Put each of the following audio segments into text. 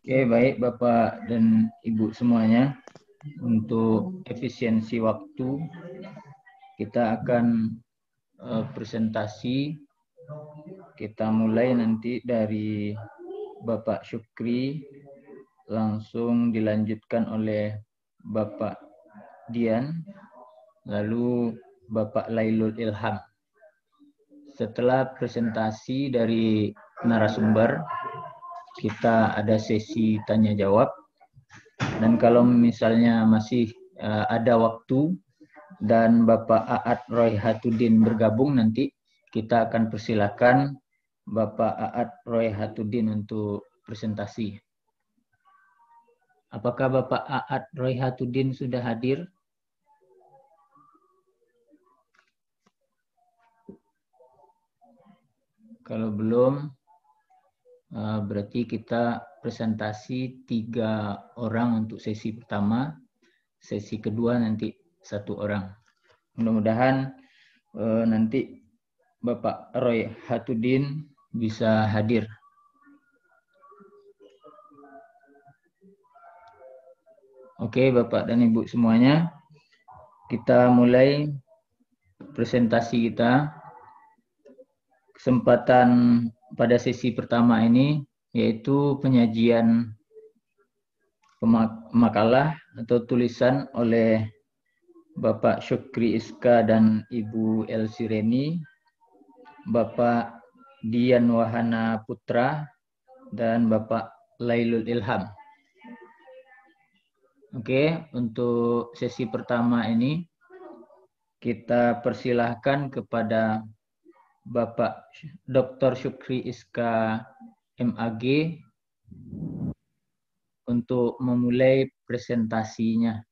Oke, baik Bapak dan Ibu semuanya. Untuk efisiensi waktu, kita akan presentasi. Kita mulai nanti dari Bapak Syukri, langsung dilanjutkan oleh Bapak Dian, lalu Bapak Lailul Ilham. Setelah presentasi dari narasumber, kita ada sesi tanya jawab. Dan kalau misalnya masih ada waktu dan Bapak Aat Royhatudin bergabung, nanti kita akan persilakan Bapak Aat Royhatudin untuk presentasi. Apakah Bapak Aat Royhatudin sudah hadir? Kalau belum, berarti kita presentasi 3 orang untuk sesi pertama, sesi kedua nanti 1 orang. Mudah-mudahan nanti Bapak Royhatudin bisa hadir. Oke, Bapak dan Ibu semuanya, kita mulai presentasi kita. Kesempatan pada sesi pertama ini yaitu penyajian makalah atau tulisan oleh Bapak Syukri Iska dan Ibu Elsi Reni, Bapak Dian Wahana Putra, dan Bapak Lailul Ilham. Oke, untuk sesi pertama ini kita persilahkan kepada Bapak Dr. Syukri Iska MAG untuk memulai presentasinya.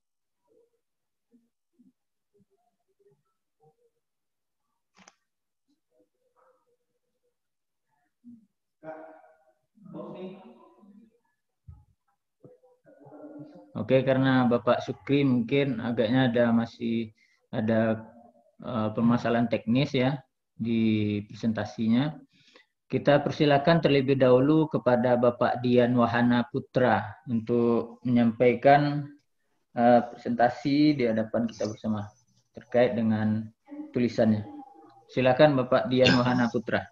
Oke, karena Bapak Syukri mungkin agaknya masih ada permasalahan teknis ya di presentasinya. Kita persilakan terlebih dahulu kepada Bapak Dian Wahana Putra untuk menyampaikan presentasi di hadapan kita bersama terkait dengan tulisannya. Silakan Bapak Dian Wahana Putra.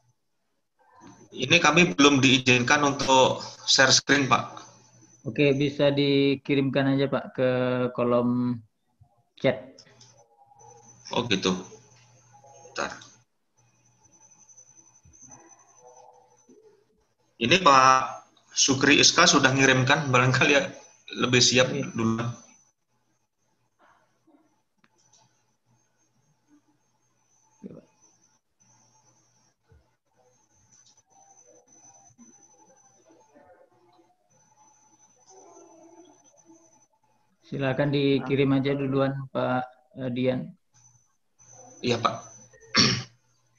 Ini kami belum diizinkan untuk share screen, Pak. Oke, bisa dikirimkan aja Pak ke kolom chat. Oh gitu. Bentar. Ini Pak Syukri Iska sudah ngirimkan, barangkali ya lebih siap dulu. Silakan dikirim aja duluan Pak Dian. Iya Pak.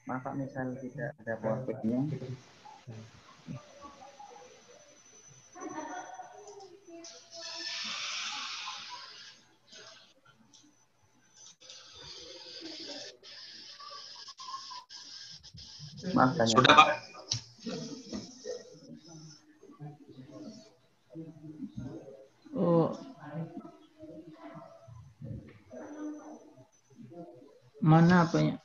Maaf Pak, misal tidak ada PowerPoint-nya. Maaf, tanya. Sudah Pak. Oh. Mana apanya?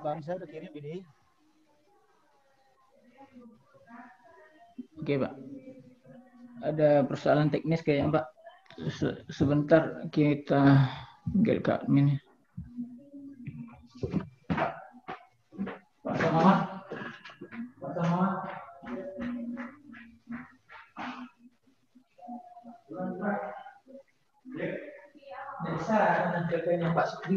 Bang, saya udah kirim ini. Oke Pak. Ada persoalan teknis kayaknya Pak. Sebentar kita get ke admin. Pak Samad. Pak Samad. Bisa menampilkannya Pak Syukri.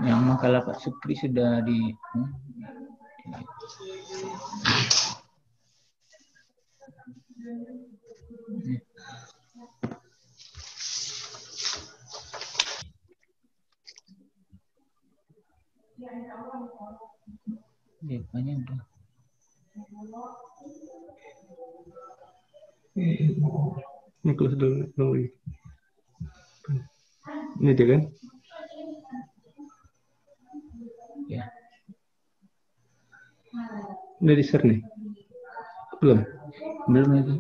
Yang makalah Pak Syukri sudah di Depannya udah. Ini close dulu. Oh, iya. Ini dia kan? Ya. Udah di-share nih? Belum? Belum lagi.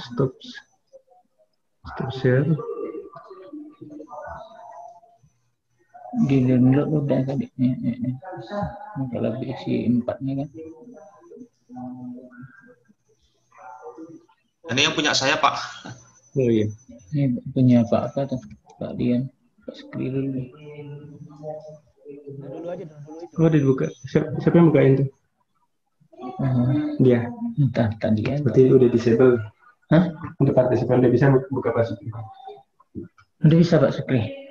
Stop share. Di download udah tadi. Kalau isi 4-nya kan. Ini yang punya saya, Pak. Oh iya. Ini punya Pak apa tuh? Pak Dian. Pak Sekri dulu. Dulu aja dulu itu. Oh, udah dibuka. Siapa yang bukain tuh? Dia. Entah tadi ya. Berarti udah disable. Hah? Untuk partisipan udah bisa buka password. Udah bisa Pak Sekri.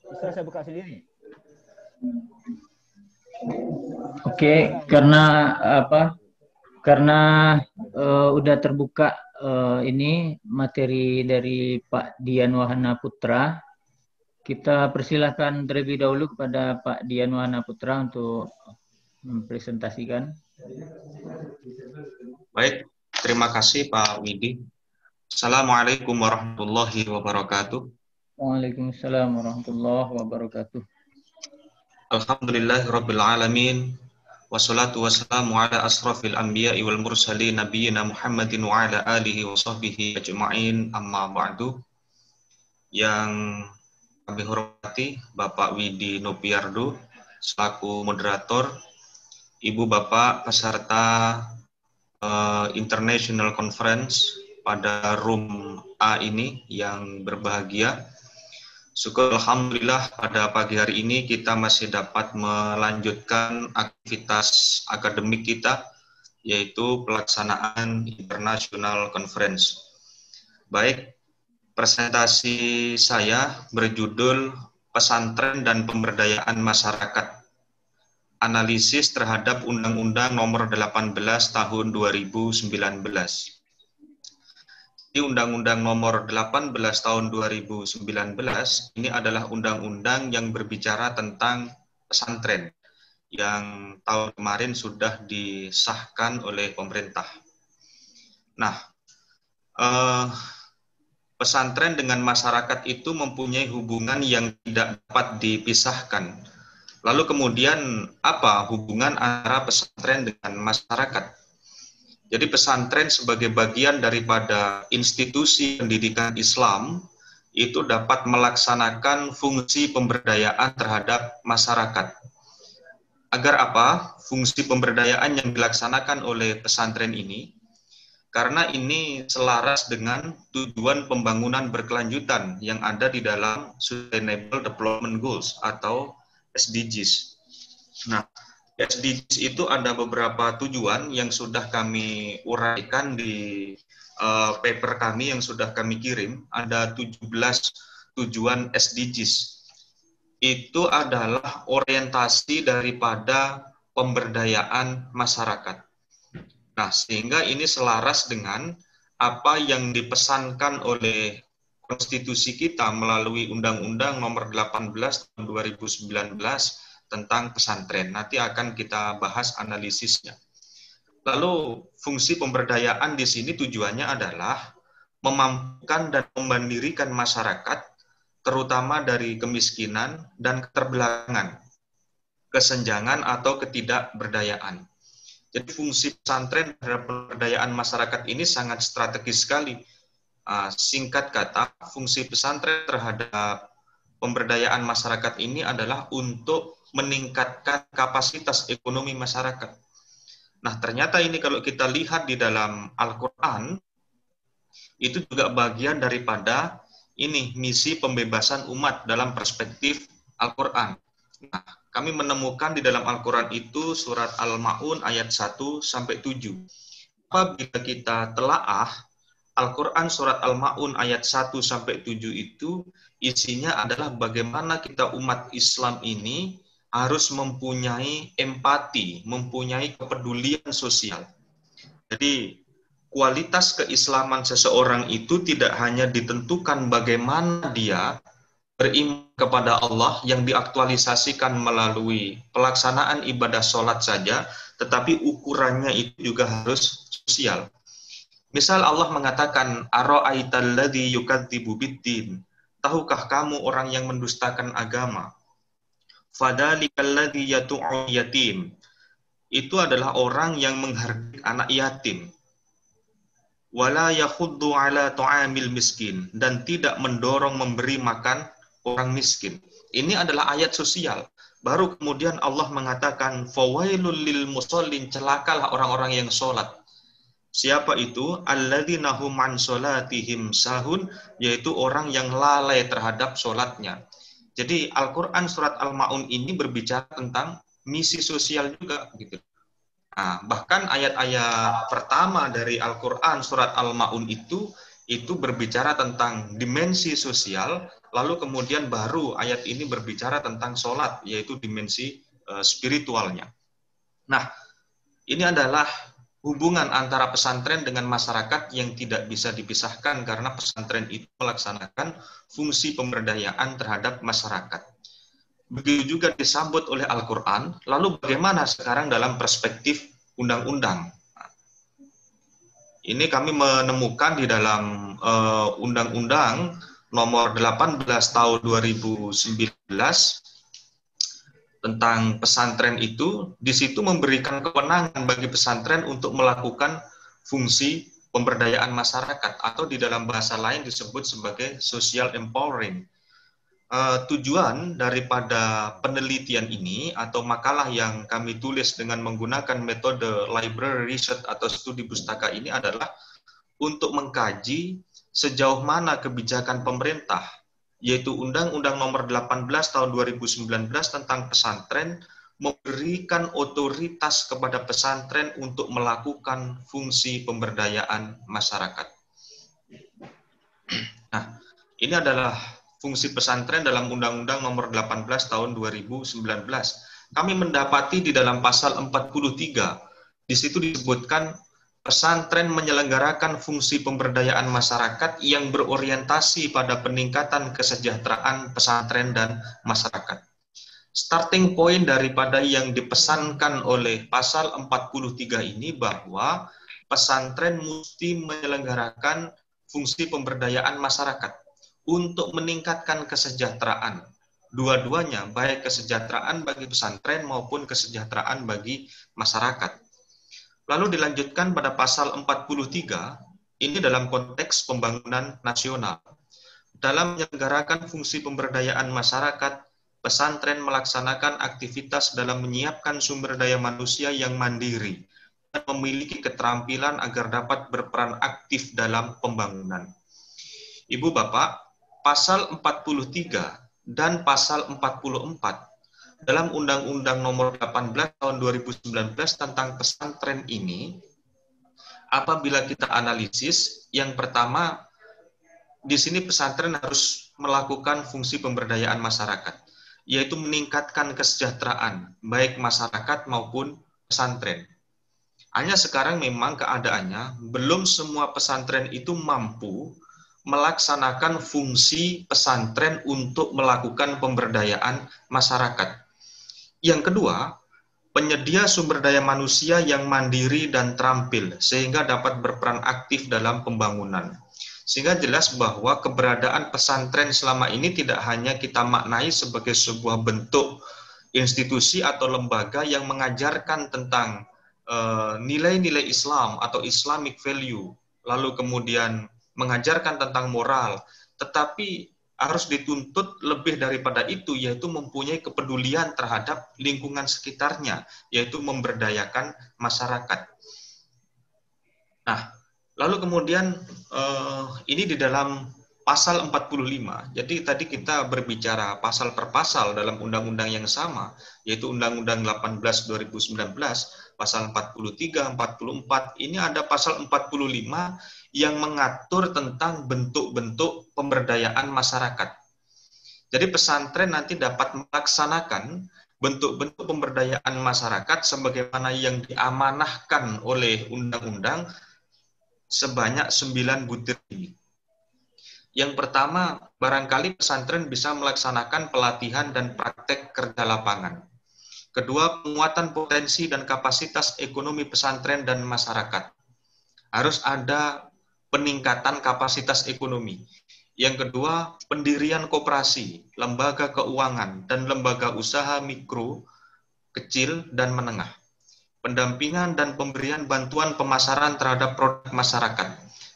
Bisa saya buka sendiri. Oke, karena apa? Karena udah terbuka ini materi dari Pak Dian Wahana Putra. Kita persilahkan terlebih dahulu kepada Pak Dian Wahana Putra untuk mempresentasikan. Baik, terima kasih Pak Widi. Assalamualaikum warahmatullahi wabarakatuh. Waalaikumsalam warahmatullahi wabarakatuh. Alhamdulillahirabbil alamin. Wassalatu wassalamu ala asrafil anbiya'i wal mursalin nabiyina Muhammadin wa ala alihi wa sahbihi ajma'in, amma ba'du. Yang kami hormati Bapak Widi Nopiardo selaku moderator, Ibu Bapak peserta International Conference pada room A ini yang berbahagia. Syukur alhamdulillah pada pagi hari ini kita masih dapat melanjutkan aktivitas akademik kita, yaitu pelaksanaan International Conference. Baik, presentasi saya berjudul Pesantren dan Pemberdayaan Masyarakat. Analisis terhadap Undang-Undang Nomor 18 Tahun 2019. Di Undang-Undang Nomor 18 Tahun 2019 ini adalah undang-undang yang berbicara tentang pesantren yang tahun kemarin sudah disahkan oleh pemerintah. Nah, pesantren dengan masyarakat itu mempunyai hubungan yang tidak dapat dipisahkan. Lalu kemudian apa hubungan antara pesantren dengan masyarakat? Jadi pesantren sebagai bagian daripada institusi pendidikan Islam itu dapat melaksanakan fungsi pemberdayaan terhadap masyarakat. Agar apa? Fungsi pemberdayaan yang dilaksanakan oleh pesantren ini, karena ini selaras dengan tujuan pembangunan berkelanjutan yang ada di dalam Sustainable Development Goals atau SDGs. Nah, SDGs itu ada beberapa tujuan yang sudah kami uraikan di paper kami yang sudah kami kirim. Ada 17 tujuan SDGs. Itu adalah orientasi daripada pemberdayaan masyarakat. Nah, sehingga ini selaras dengan apa yang dipesankan oleh konstitusi kita melalui Undang-Undang Nomor 18 Tahun 2019 tentang pesantren. Nanti akan kita bahas analisisnya. Lalu fungsi pemberdayaan di sini tujuannya adalah memampukan dan memandirikan masyarakat, terutama dari kemiskinan dan keterbelakangan, kesenjangan atau ketidakberdayaan. Jadi fungsi pesantren terhadap pemberdayaan masyarakat ini sangat strategis sekali. Singkat kata, fungsi pesantren terhadap pemberdayaan masyarakat ini adalah untuk meningkatkan kapasitas ekonomi masyarakat. Nah, ternyata ini kalau kita lihat di dalam Al-Quran, itu juga bagian daripada ini misi pembebasan umat dalam perspektif Al-Quran. Nah, kami menemukan di dalam Al-Quran itu surat Al-Ma'un ayat 1-7. Apabila kita telaah Al-Quran surat Al-Ma'un ayat 1 sampai 7 itu isinya adalah bagaimana kita umat Islam ini harus mempunyai empati, mempunyai kepedulian sosial. Jadi kualitas keislaman seseorang itu tidak hanya ditentukan bagaimana dia beriman kepada Allah yang diaktualisasikan melalui pelaksanaan ibadah sholat saja, tetapi ukurannya itu juga harus sosial. Misal Allah mengatakan, Ara'aital ladzi yukadzibu biddin. Tahukah kamu orang yang mendustakan agama? Fadzalikal ladzi yatu'u yatim. Itu adalah orang yang menghardik anak yatim. Wala yakhuddu ala ta'amil miskin, dan tidak mendorong memberi makan orang miskin. Ini adalah ayat sosial. Baru kemudian Allah mengatakan, fawailul lil musallin, celakalah orang-orang yang sholat. Siapa itu? Alladzina hum an sholatihim sahun, yaitu orang yang lalai terhadap sholatnya. Jadi Al-Quran surat Al-Ma'un ini berbicara tentang misi sosial juga, gitu. Nah, bahkan ayat-ayat pertama dari Al-Quran surat Al-Ma'un itu berbicara tentang dimensi sosial, lalu kemudian baru ayat ini berbicara tentang sholat, yaitu dimensi spiritualnya. Nah, ini adalah hubungan antara pesantren dengan masyarakat yang tidak bisa dipisahkan karena pesantren itu melaksanakan fungsi pemberdayaan terhadap masyarakat. Begitu juga disambut oleh Al-Quran, lalu bagaimana sekarang dalam perspektif undang-undang? Ini kami menemukan di dalam Undang-Undang nomor 18 tahun 2019 tentang pesantren itu, di situ memberikan kewenangan bagi pesantren untuk melakukan fungsi pemberdayaan masyarakat, atau di dalam bahasa lain disebut sebagai social empowering. Tujuan daripada penelitian ini atau makalah yang kami tulis dengan menggunakan metode library research atau studi pustaka ini adalah untuk mengkaji sejauh mana kebijakan pemerintah, yaitu Undang-Undang nomor 18 tahun 2019 tentang pesantren, memberikan otoritas kepada pesantren untuk melakukan fungsi pemberdayaan masyarakat. Nah, ini adalah fungsi pesantren dalam Undang-Undang nomor 18 tahun 2019. Kami mendapati di dalam pasal 43, di situ disebutkan pesantren menyelenggarakan fungsi pemberdayaan masyarakat yang berorientasi pada peningkatan kesejahteraan pesantren dan masyarakat. Starting point daripada yang dipesankan oleh pasal 43 ini bahwa pesantren mesti menyelenggarakan fungsi pemberdayaan masyarakat untuk meningkatkan kesejahteraan. Dua-duanya, baik kesejahteraan bagi pesantren maupun kesejahteraan bagi masyarakat. Lalu dilanjutkan pada pasal 43, ini dalam konteks pembangunan nasional. Dalam menyelenggarakan fungsi pemberdayaan masyarakat, pesantren melaksanakan aktivitas dalam menyiapkan sumber daya manusia yang mandiri dan memiliki keterampilan agar dapat berperan aktif dalam pembangunan. Ibu Bapak, pasal 43 dan pasal 44 dalam Undang-Undang nomor 18 tahun 2019 tentang pesantren ini, apabila kita analisis, yang pertama, di sini pesantren harus melakukan fungsi pemberdayaan masyarakat, yaitu meningkatkan kesejahteraan, baik masyarakat maupun pesantren. Hanya sekarang memang keadaannya, belum semua pesantren itu mampu melaksanakan fungsi pesantren untuk melakukan pemberdayaan masyarakat. Yang kedua, penyedia sumber daya manusia yang mandiri dan terampil sehingga dapat berperan aktif dalam pembangunan. Sehingga jelas bahwa keberadaan pesantren selama ini tidak hanya kita maknai sebagai sebuah bentuk institusi atau lembaga yang mengajarkan tentang nilai-nilai Islam atau Islamic value, lalu kemudian mengajarkan tentang moral, tetapi harus dituntut lebih daripada itu, yaitu mempunyai kepedulian terhadap lingkungan sekitarnya, yaitu memberdayakan masyarakat. Nah, lalu kemudian ini di dalam pasal 45, jadi tadi kita berbicara pasal per pasal dalam undang-undang yang sama, yaitu Undang-Undang 18 2019, pasal 43, 44, ini ada pasal 45, yang mengatur tentang bentuk-bentuk pemberdayaan masyarakat. Jadi pesantren nanti dapat melaksanakan bentuk-bentuk pemberdayaan masyarakat sebagaimana yang diamanahkan oleh undang-undang sebanyak 9 butir ini. Yang pertama, barangkali pesantren bisa melaksanakan pelatihan dan praktek kerja lapangan. Kedua, penguatan potensi dan kapasitas ekonomi pesantren dan masyarakat. Harus ada peningkatan kapasitas ekonomi. Yang kedua, pendirian koperasi, lembaga keuangan, dan lembaga usaha mikro, kecil, dan menengah. Pendampingan dan pemberian bantuan pemasaran terhadap produk masyarakat.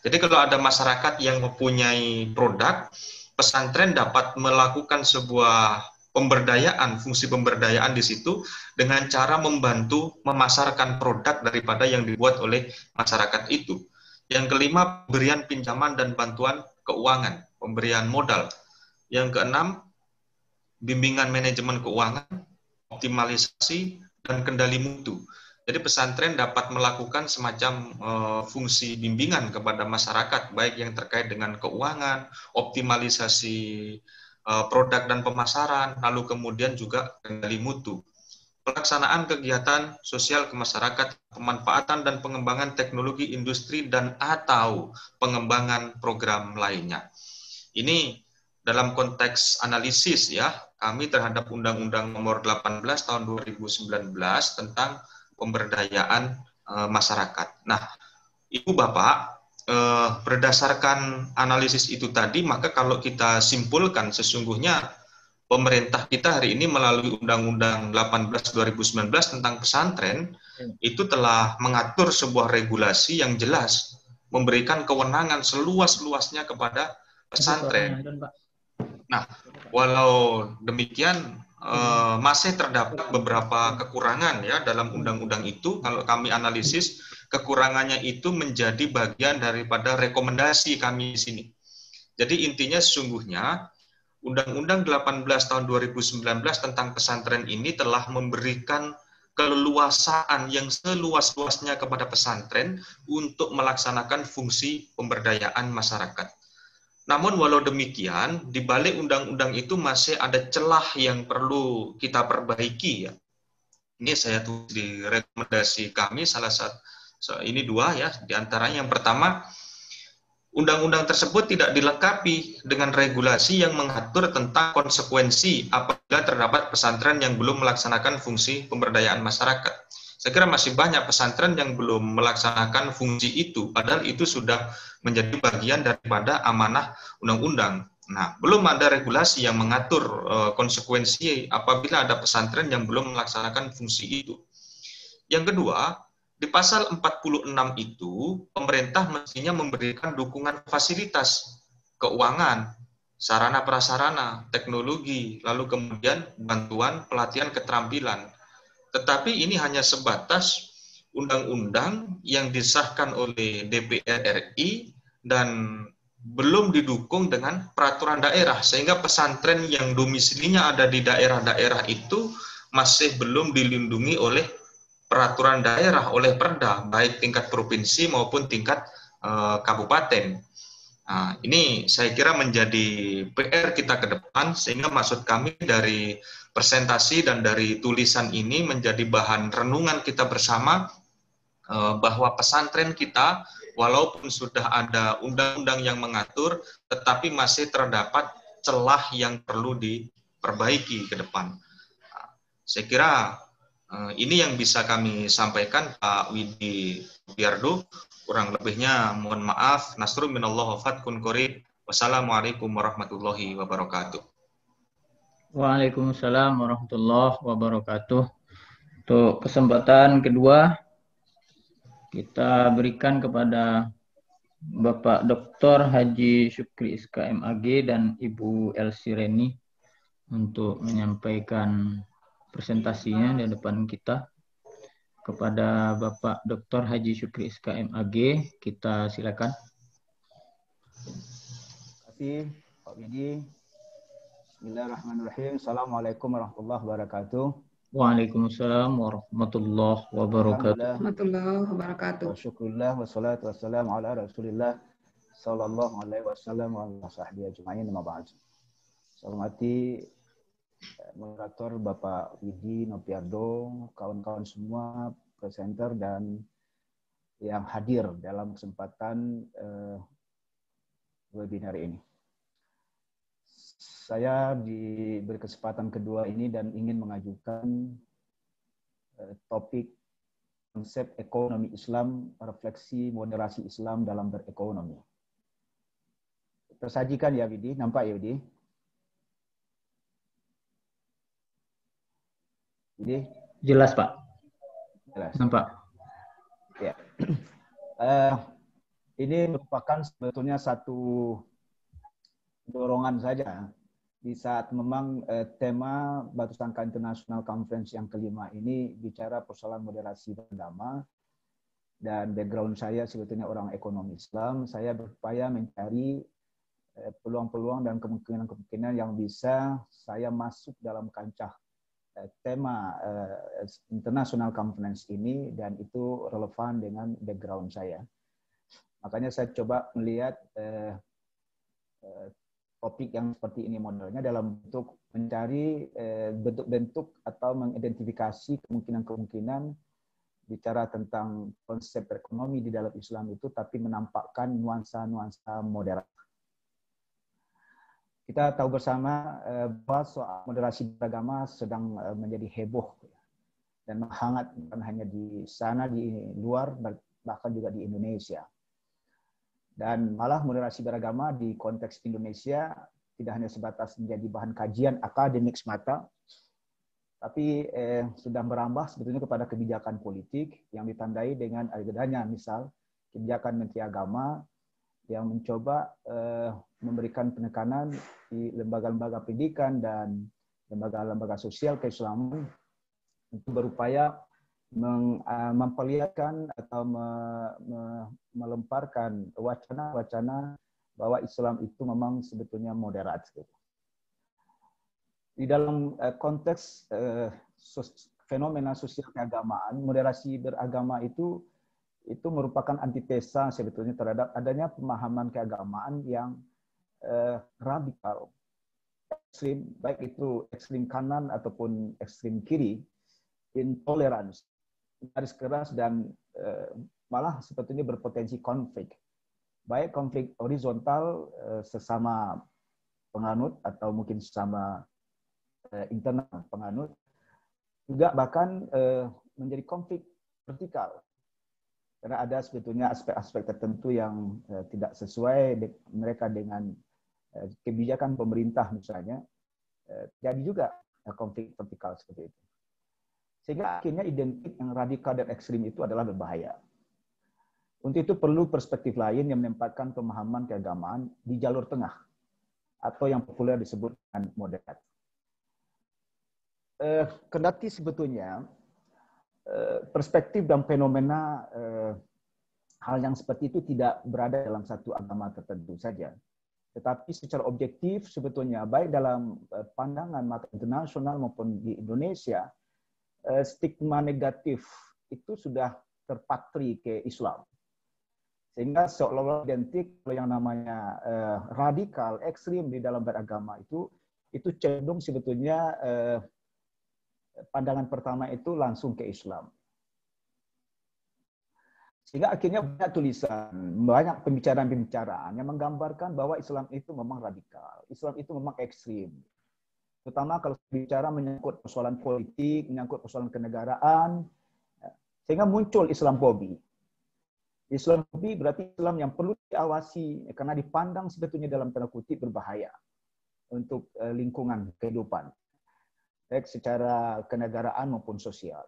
Jadi kalau ada masyarakat yang mempunyai produk, pesantren dapat melakukan sebuah pemberdayaan, fungsi pemberdayaan di situ dengan cara membantu memasarkan produk daripada yang dibuat oleh masyarakat itu. Yang kelima, pemberian pinjaman dan bantuan keuangan, pemberian modal. Yang keenam, bimbingan manajemen keuangan, optimalisasi, dan kendali mutu. Jadi pesantren dapat melakukan semacam fungsi bimbingan kepada masyarakat, baik yang terkait dengan keuangan, optimalisasi produk dan pemasaran, lalu kemudian juga kendali mutu. Pelaksanaan kegiatan sosial kemasyarakatan, pemanfaatan dan pengembangan teknologi industri dan atau pengembangan program lainnya. Ini dalam konteks analisis ya, kami terhadap Undang-Undang Nomor 18 Tahun 2019 tentang pemberdayaan masyarakat. Nah, Ibu Bapak, berdasarkan analisis itu tadi, maka kalau kita simpulkan sesungguhnya pemerintah kita hari ini melalui Undang-Undang 18 2019 tentang pesantren itu telah mengatur sebuah regulasi yang jelas, memberikan kewenangan seluas-luasnya kepada pesantren. Nah, walau demikian masih terdapat beberapa kekurangan ya dalam undang-undang itu. Kalau kami analisis, kekurangannya itu menjadi bagian daripada rekomendasi kami di sini. Jadi intinya sesungguhnya Undang-Undang 18 tahun 2019 tentang pesantren ini telah memberikan keleluasaan yang seluas-luasnya kepada pesantren untuk melaksanakan fungsi pemberdayaan masyarakat. Namun walau demikian, di balik undang-undang itu masih ada celah yang perlu kita perbaiki ya. Ini saya tulis di rekomendasi kami salah satu, ini dua ya, di antaranya yang pertama, undang-undang tersebut tidak dilengkapi dengan regulasi yang mengatur tentang konsekuensi apabila terdapat pesantren yang belum melaksanakan fungsi pemberdayaan masyarakat. Saya kira masih banyak pesantren yang belum melaksanakan fungsi itu, padahal itu sudah menjadi bagian daripada amanah undang-undang. Nah, belum ada regulasi yang mengatur konsekuensi apabila ada pesantren yang belum melaksanakan fungsi itu. Yang kedua, di pasal 46 itu, pemerintah mestinya memberikan dukungan fasilitas, keuangan, sarana prasarana, teknologi, lalu kemudian bantuan pelatihan keterampilan. Tetapi ini hanya sebatas undang-undang yang disahkan oleh DPR RI dan belum didukung dengan peraturan daerah, sehingga pesantren yang domisilinya ada di daerah-daerah itu masih belum dilindungi oleh peraturan daerah, oleh Perda, baik tingkat provinsi maupun tingkat kabupaten. Nah, ini saya kira menjadi PR kita ke depan, sehingga maksud kami dari presentasi dan dari tulisan ini menjadi bahan renungan kita bersama bahwa pesantren kita walaupun sudah ada undang-undang yang mengatur, tetapi masih terdapat celah yang perlu diperbaiki ke depan. Nah, saya kira ini yang bisa kami sampaikan Pak Widi Biardo. Kurang lebihnya mohon maaf. Nasrun minallah wa fatkun qorib. Wassalamualaikum warahmatullahi wabarakatuh. Waalaikumsalam warahmatullahi wabarakatuh. Untuk kesempatan kedua, kita berikan kepada Bapak Dr. Haji Syukri SKMAG dan Ibu Elsie Reni untuk menyampaikan presentasinya di depan kita. Kepada Bapak Dr. Haji Syukri SKMAG, kita silakan. Terima kasih Pak Widi. Bismillahirrahmanirrahim. Assalamualaikum warahmatullahi wabarakatuh. Waalaikumsalam warahmatullahi wabarakatuh. Alhamdulillah. Warahmatullahi wabarakatuh. Wa syukurillah wassalatu wassalamu ala Rasulillah sallallahu alaihi wasallam wa ala sahbihi ajma'in amma ba'd. Saya hormati moderator Bapak Widi Nopiardo, kawan-kawan semua, presenter dan yang hadir dalam kesempatan webinar ini. Saya diberi kesempatan kedua ini dan ingin mengajukan topik konsep ekonomi Islam, refleksi moderasi Islam dalam berekonomi. Tersajikan ya Widi, nampak ya Widi? Widi? Jelas Pak. Jelas. Nampak. Ya. Ini merupakan sebetulnya satu dorongan saja di saat memang tema Batu Sangka International Conference yang kelima ini bicara persoalan moderasi beragama, dan background saya sebetulnya orang ekonomi Islam. Saya berupaya mencari peluang-peluang dan kemungkinan-kemungkinan yang bisa saya masuk dalam kancah tema International Conference ini, dan itu relevan dengan background saya. Makanya saya coba melihat topik yang seperti ini modelnya dalam bentuk mencari bentuk-bentuk atau mengidentifikasi kemungkinan-kemungkinan bicara tentang konsep ekonomi di dalam Islam itu, tapi menampakkan nuansa-nuansa moderat. Kita tahu bersama bahwa soal moderasi beragama sedang menjadi heboh dan menghangat, bukan hanya di sana, di luar, bahkan juga di Indonesia. Dan malah moderasi beragama di konteks Indonesia tidak hanya sebatas menjadi bahan kajian akademik semata, tapi sudah merambah sebetulnya kepada kebijakan politik yang ditandai dengan adanya misal kebijakan Menteri Agama yang mencoba memberikan penekanan di lembaga-lembaga pendidikan dan lembaga-lembaga sosial keislaman untuk berupaya memperlihatkan atau melemparkan wacana-wacana bahwa Islam itu memang sebetulnya moderat. Di dalam konteks fenomena sosial keagamaan, moderasi beragama itu merupakan antitesa sebetulnya terhadap adanya pemahaman keagamaan yang radikal, ekstrim, baik itu ekstrim kanan ataupun ekstrim kiri, intoleransi, garis keras, dan malah sebetulnya berpotensi konflik. Baik konflik horizontal sesama penganut atau mungkin sesama internal penganut, juga bahkan menjadi konflik vertikal. Karena ada sebetulnya aspek-aspek tertentu yang tidak sesuai mereka dengan kebijakan pemerintah misalnya, jadi juga konflik vertikal seperti itu. Sehingga akhirnya identik yang radikal dan ekstrim itu adalah berbahaya. Untuk itu perlu perspektif lain yang menempatkan pemahaman keagamaan di jalur tengah, atau yang populer disebut dengan moderat. Kendati sebetulnya perspektif dan fenomena hal yang seperti itu tidak berada dalam satu agama tertentu saja. Tetapi secara objektif sebetulnya baik dalam pandangan mata internasional maupun di Indonesia, stigma negatif itu sudah terpatri ke Islam. Sehingga seolah-olah identik yang namanya radikal, ekstrim di dalam beragama itu cenderung sebetulnya pandangan pertama itu langsung ke Islam. Sehingga akhirnya banyak tulisan, banyak pembicaraan-pembicaraan yang menggambarkan bahwa Islam itu memang radikal, Islam itu memang ekstrim. Terutama kalau bicara menyangkut persoalan politik, menyangkut persoalan kenegaraan, sehingga muncul Islamofobi. Islamofobi berarti Islam yang perlu diawasi karena dipandang sebetulnya dalam tanda kutip berbahaya untuk lingkungan kehidupan, baik secara kenegaraan maupun sosial.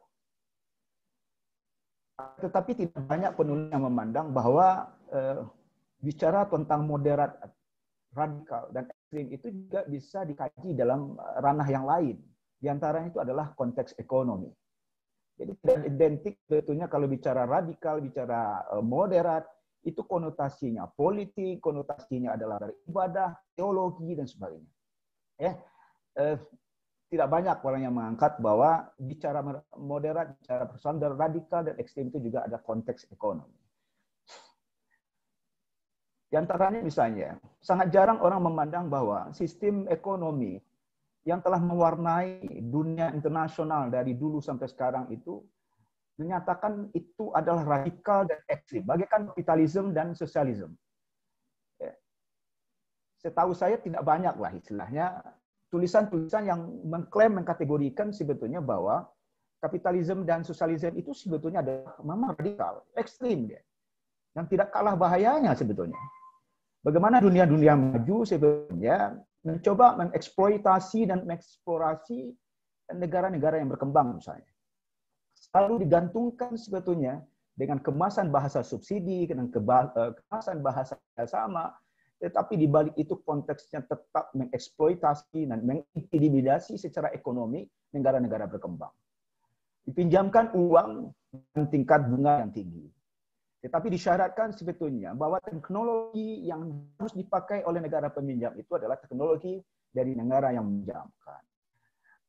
Tetapi tidak banyak penulis yang memandang bahwa bicara tentang moderat, radikal, dan ekstrim itu juga bisa dikaji dalam ranah yang lain. Di antaranya itu adalah konteks ekonomi. Jadi tidak identik sebetulnya kalau bicara radikal, bicara moderat, itu konotasinya politik, konotasinya adalah dari ibadah, teologi, dan sebagainya. Ya, tidak banyak orang yang mengangkat bahwa bicara moderat, bicara persoalan radikal dan ekstrem itu juga ada konteks ekonomi. Di antaranya misalnya, sangat jarang orang memandang bahwa sistem ekonomi yang telah mewarnai dunia internasional dari dulu sampai sekarang itu menyatakan itu adalah radikal dan ekstrem, bagaikan kapitalisme dan sosialisme. Setahu saya tidak banyak lah istilahnya tulisan-tulisan yang mengklaim, mengkategorikan sebetulnya bahwa kapitalisme dan sosialisme itu sebetulnya adalah memang radikal, ekstrim dia, yang tidak kalah bahayanya sebetulnya. Bagaimana dunia-dunia maju sebetulnya mencoba mengeksploitasi dan mengeksplorasi negara-negara yang berkembang misalnya. Selalu digantungkan sebetulnya dengan kemasan bahasa subsidi, dengan kemasan bahasa sama, tetapi di balik itu konteksnya tetap mengeksploitasi dan mengintimidasi secara ekonomi negara-negara berkembang. Dipinjamkan uang dengan tingkat bunga yang tinggi. Tetapi disyaratkan sebetulnya bahwa teknologi yang harus dipakai oleh negara peminjam itu adalah teknologi dari negara yang meminjamkan.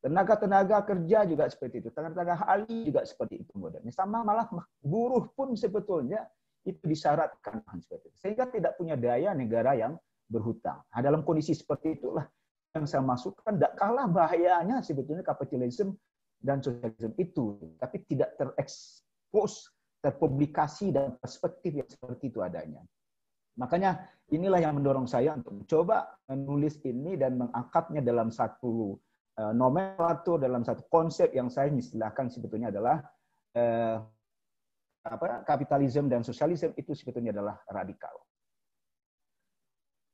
Tenaga-tenaga kerja juga seperti itu, tenaga-tenaga ahli juga seperti itu modelnya. Sama malah buruh pun sebetulnya itu disyaratkan seperti itu. Sehingga tidak punya daya negara yang berhutang. Nah, dalam kondisi seperti itulah yang saya masukkan, tidak kalah bahayanya sebetulnya kapitalisme dan sosialisme itu, tapi tidak terekspos, terpublikasi dalam perspektif yang seperti itu adanya. Makanya inilah yang mendorong saya untuk mencoba menulis ini dan mengangkatnya dalam satu nomenklatur, dalam satu konsep yang saya istilahkan sebetulnya adalah kapitalisme dan sosialisme itu sebetulnya adalah radikal.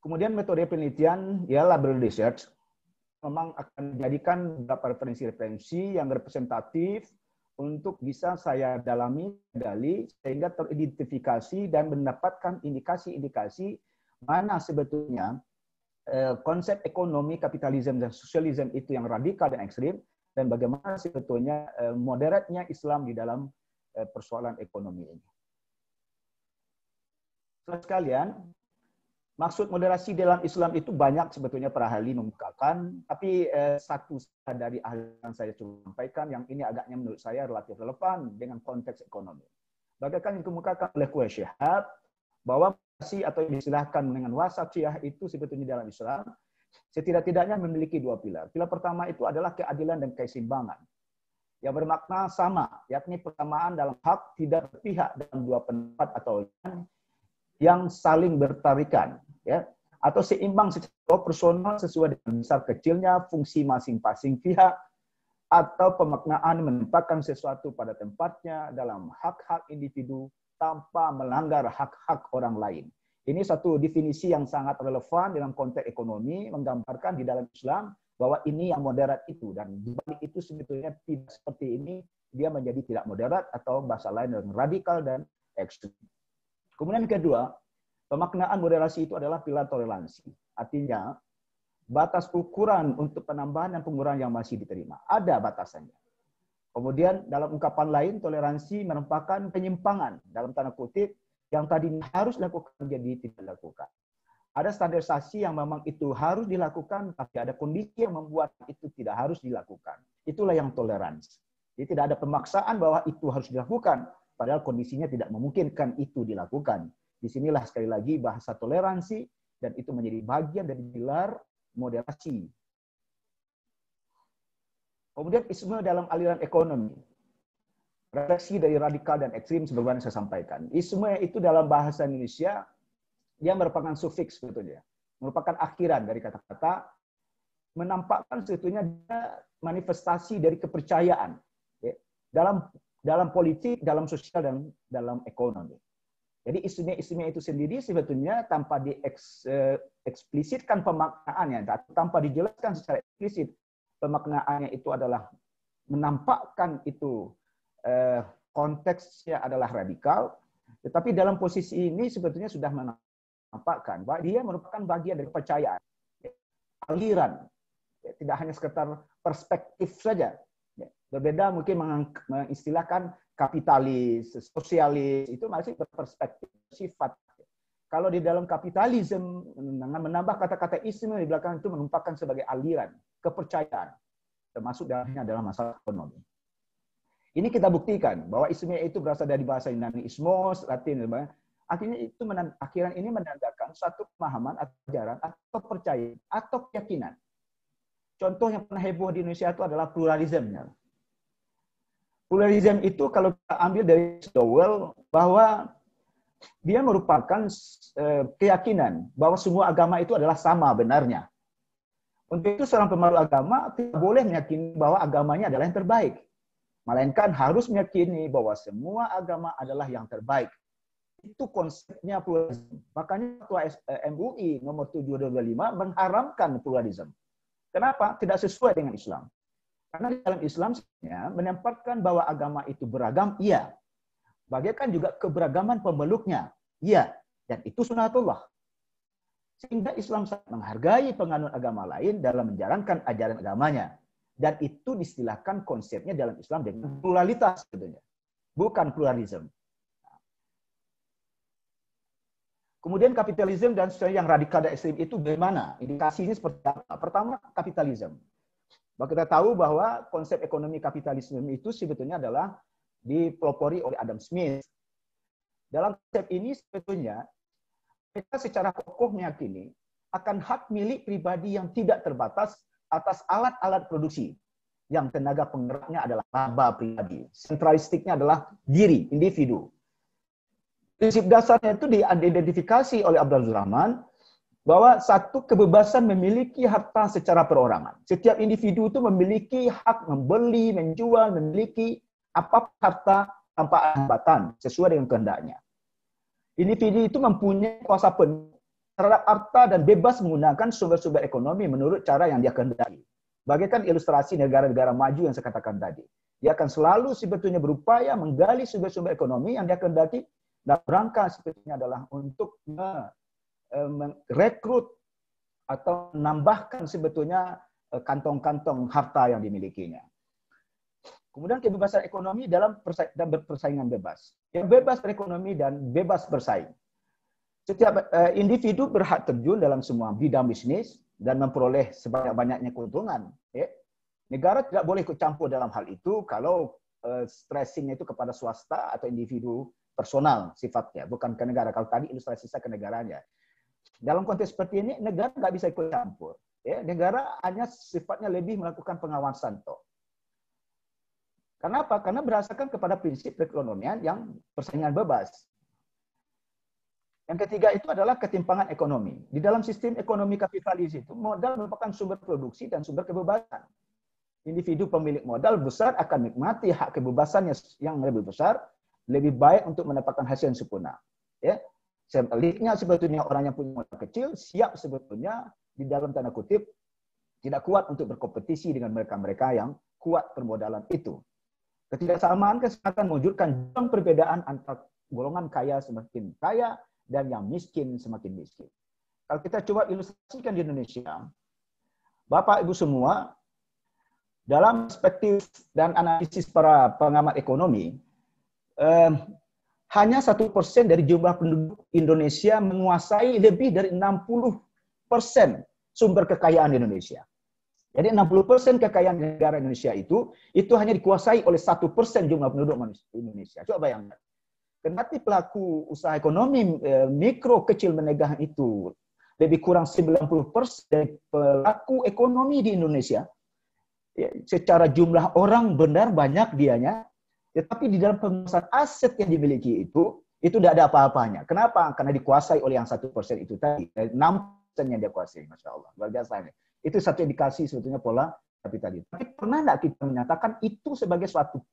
Kemudian metode penelitian ya label research memang akan dijadikan beberapa referensi-referensi yang representatif untuk bisa saya dalami, gali, sehingga teridentifikasi dan mendapatkan indikasi-indikasi mana sebetulnya konsep ekonomi kapitalisme dan sosialisme itu yang radikal dan ekstrim, dan bagaimana sebetulnya moderatnya Islam di dalam persoalan ekonomi ini. Saudara sekalian, maksud moderasi dalam Islam itu banyak sebetulnya para ahli mengemukakan, tapi satu dari ahli yang saya sampaikan yang ini agaknya menurut saya relatif relevan dengan konteks ekonomi. Bagaikan yang dikemukakan oleh Kuwait Syihab bahwa moderasi atau yang diistilahkan dengan wasatiyah itu sebetulnya dalam Islam setidak-tidaknya memiliki dua pilar. Pilar pertama itu adalah keadilan dan keseimbangan yang bermakna sama, yakni persamaan dalam hak, tidak berpihak dalam dua pendapat atau yang saling bertarikan, ya, atau seimbang secara proporsional sesuai dengan besar kecilnya fungsi masing-masing pihak, atau pemaknaan menempatkan sesuatu pada tempatnya dalam hak-hak individu tanpa melanggar hak-hak orang lain. Ini satu definisi yang sangat relevan dalam konteks ekonomi, menggambarkan di dalam Islam bahwa ini yang moderat itu, dan di balik itu sebetulnya tidak seperti ini, dia menjadi tidak moderat atau bahasa lain yang radikal dan ekstrem. Kemudian kedua, pemaknaan moderasi itu adalah pilar toleransi. Artinya, batas ukuran untuk penambahan dan pengurangan yang masih diterima. Ada batasannya. Kemudian dalam ungkapan lain, toleransi merupakan penyimpangan, dalam tanda kutip, yang tadinya harus dilakukan jadi tidak dilakukan. Ada standarisasi yang memang itu harus dilakukan, tapi ada kondisi yang membuat itu tidak harus dilakukan. Itulah yang toleransi. Jadi tidak ada pemaksaan bahwa itu harus dilakukan, padahal kondisinya tidak memungkinkan itu dilakukan. Disinilah sekali lagi bahasa toleransi, dan itu menjadi bagian dari pilar moderasi. Kemudian isme dalam aliran ekonomi. Refleksi dari radikal dan ekstrim sebagaimana saya sampaikan. Isme itu dalam bahasa Indonesia, dia merupakan sufiks sebetulnya. Merupakan akhiran dari kata-kata, menampakkan sebetulnya manifestasi dari kepercayaan. Ya, dalam politik, dalam sosial, dan dalam ekonomi. Jadi isme-isme itu sendiri sebetulnya tanpa dieksplisitkan pemaknaannya, tanpa dijelaskan secara eksplisit, pemaknaannya itu adalah menampakkan itu konteksnya adalah radikal, tetapi dalam posisi ini sebetulnya sudah menampakkan bahwa dia merupakan bagian dari kepercayaan, aliran, tidak hanya sekedar perspektif saja. Berbeda mungkin mengistilahkan kapitalis, sosialis, itu masih berperspektif sifat. Kalau di dalam kapitalisme, dengan menambah kata-kata isme di belakang itu menumpahkan sebagai aliran, kepercayaan. termasuk dalamnya adalah masalah ekonomi. Ini kita buktikan bahwa isme itu berasal dari bahasa Yunani ismos, Latin, akhirnya itu akhiran ini menandakan satu pemahaman atau ajaran atau percaya atau keyakinan. Contoh yang pernah heboh di Indonesia itu adalah pluralisme. Pluralisme itu kalau kita ambil dari Stowell bahwa dia merupakan keyakinan bahwa semua agama itu adalah sama benarnya. Untuk itu seorang pemeluk agama tidak boleh meyakini bahwa agamanya adalah yang terbaik. Melainkan harus meyakini bahwa semua agama adalah yang terbaik. Itu konsepnya pluralisme. Makanya Ketua MUI nomor 7225 mengharamkan pluralisme. Kenapa? Tidak sesuai dengan Islam. Karena di dalam Islam menempatkan bahwa agama itu beragam, iya. Bagaikan juga keberagaman pemeluknya, iya. Dan itu sunatullah. Sehingga Islam sangat menghargai penganut agama lain dalam menjalankan ajaran agamanya. Dan itu distilahkan konsepnya dalam Islam dengan pluralitas sebetulnya, bukan pluralisme. Kemudian kapitalisme dan yang radikal dan ekstrem itu bagaimana? Indikasinya seperti apa? Pertama, kapitalisme. Bahwa kita tahu bahwa konsep ekonomi kapitalisme itu sebetulnya adalah dipelopori oleh Adam Smith. Dalam konsep ini sebetulnya kita secara kokoh meyakini akan hak milik pribadi yang tidak terbatas atas alat-alat produksi yang tenaga penggeraknya adalah laba pribadi. Sentralistiknya adalah diri, individu. Prinsip dasarnya itu diidentifikasi oleh Abdul Rahman bahwa satu kebebasan memiliki harta secara perorangan. Setiap individu itu memiliki hak membeli, menjual, memiliki apa harta tanpa hambatan sesuai dengan kehendaknya. Individu itu mempunyai kuasa penuh terhadap harta dan bebas menggunakan sumber-sumber ekonomi menurut cara yang dia kehendaki. Bagaikan ilustrasi negara-negara maju yang saya katakan tadi. Dia akan selalu sebetulnya berupaya menggali sumber-sumber ekonomi yang dia kehendaki dan rangka sebetulnya adalah untuk merekrut atau menambahkan sebetulnya kantong-kantong harta yang dimilikinya. Kemudian kebebasan ekonomi dalam persaingan bebas. Yang bebas berekonomi dan bebas bersaing. Setiap individu berhak terjun dalam semua bidang bisnis dan memperoleh sebanyak-banyaknya keuntungan. Negara tidak boleh ikut campur dalam hal itu kalau stressingnya itu kepada swasta atau individu personal sifatnya, bukan ke negara. Kalau tadi ilustrasi saya ke negaranya. Dalam konteks seperti ini, negara nggak bisa ikut campur. Negara hanya sifatnya lebih melakukan pengawasan. Kenapa? Karena berdasarkan kepada prinsip perekonomian yang persaingan bebas. Yang ketiga itu adalah ketimpangan ekonomi. Di dalam sistem ekonomi kapitalis itu, modal merupakan sumber produksi dan sumber kebebasan. Individu pemilik modal besar akan menikmati hak kebebasannya yang lebih besar, lebih baik untuk mendapatkan hasil yang sempurna. Sebaliknya sebetulnya orang yang punya modal kecil siap sebetulnya di dalam tanda kutip tidak kuat untuk berkompetisi dengan mereka-mereka yang kuat permodalan itu. Ketidaksamaan kesempatan mewujudkan perbedaan antara golongan kaya semakin kaya dan yang miskin semakin miskin. Kalau kita coba ilustrasikan di Indonesia, Bapak Ibu semua, dalam perspektif dan analisis para pengamat ekonomi, hanya 1% dari jumlah penduduk Indonesia menguasai lebih dari 60% sumber kekayaan di Indonesia. Jadi 60% kekayaan negara Indonesia itu hanya dikuasai oleh 1% jumlah penduduk Indonesia. Coba bayangkan. Kendati pelaku usaha ekonomi mikro kecil menengah itu lebih kurang 90% dari pelaku ekonomi di Indonesia, secara jumlah orang benar banyak dianya, tetapi di dalam penguasaan aset yang dimiliki itu tidak ada apa-apanya. Kenapa? Karena dikuasai oleh yang 1% itu tadi, 6% yang dia kuasai, Masya Allah, luar biasa. Itu satu indikasi sebetulnya pola kapitalis. Tapi pernah nggak kita menyatakan itu sebagai suatu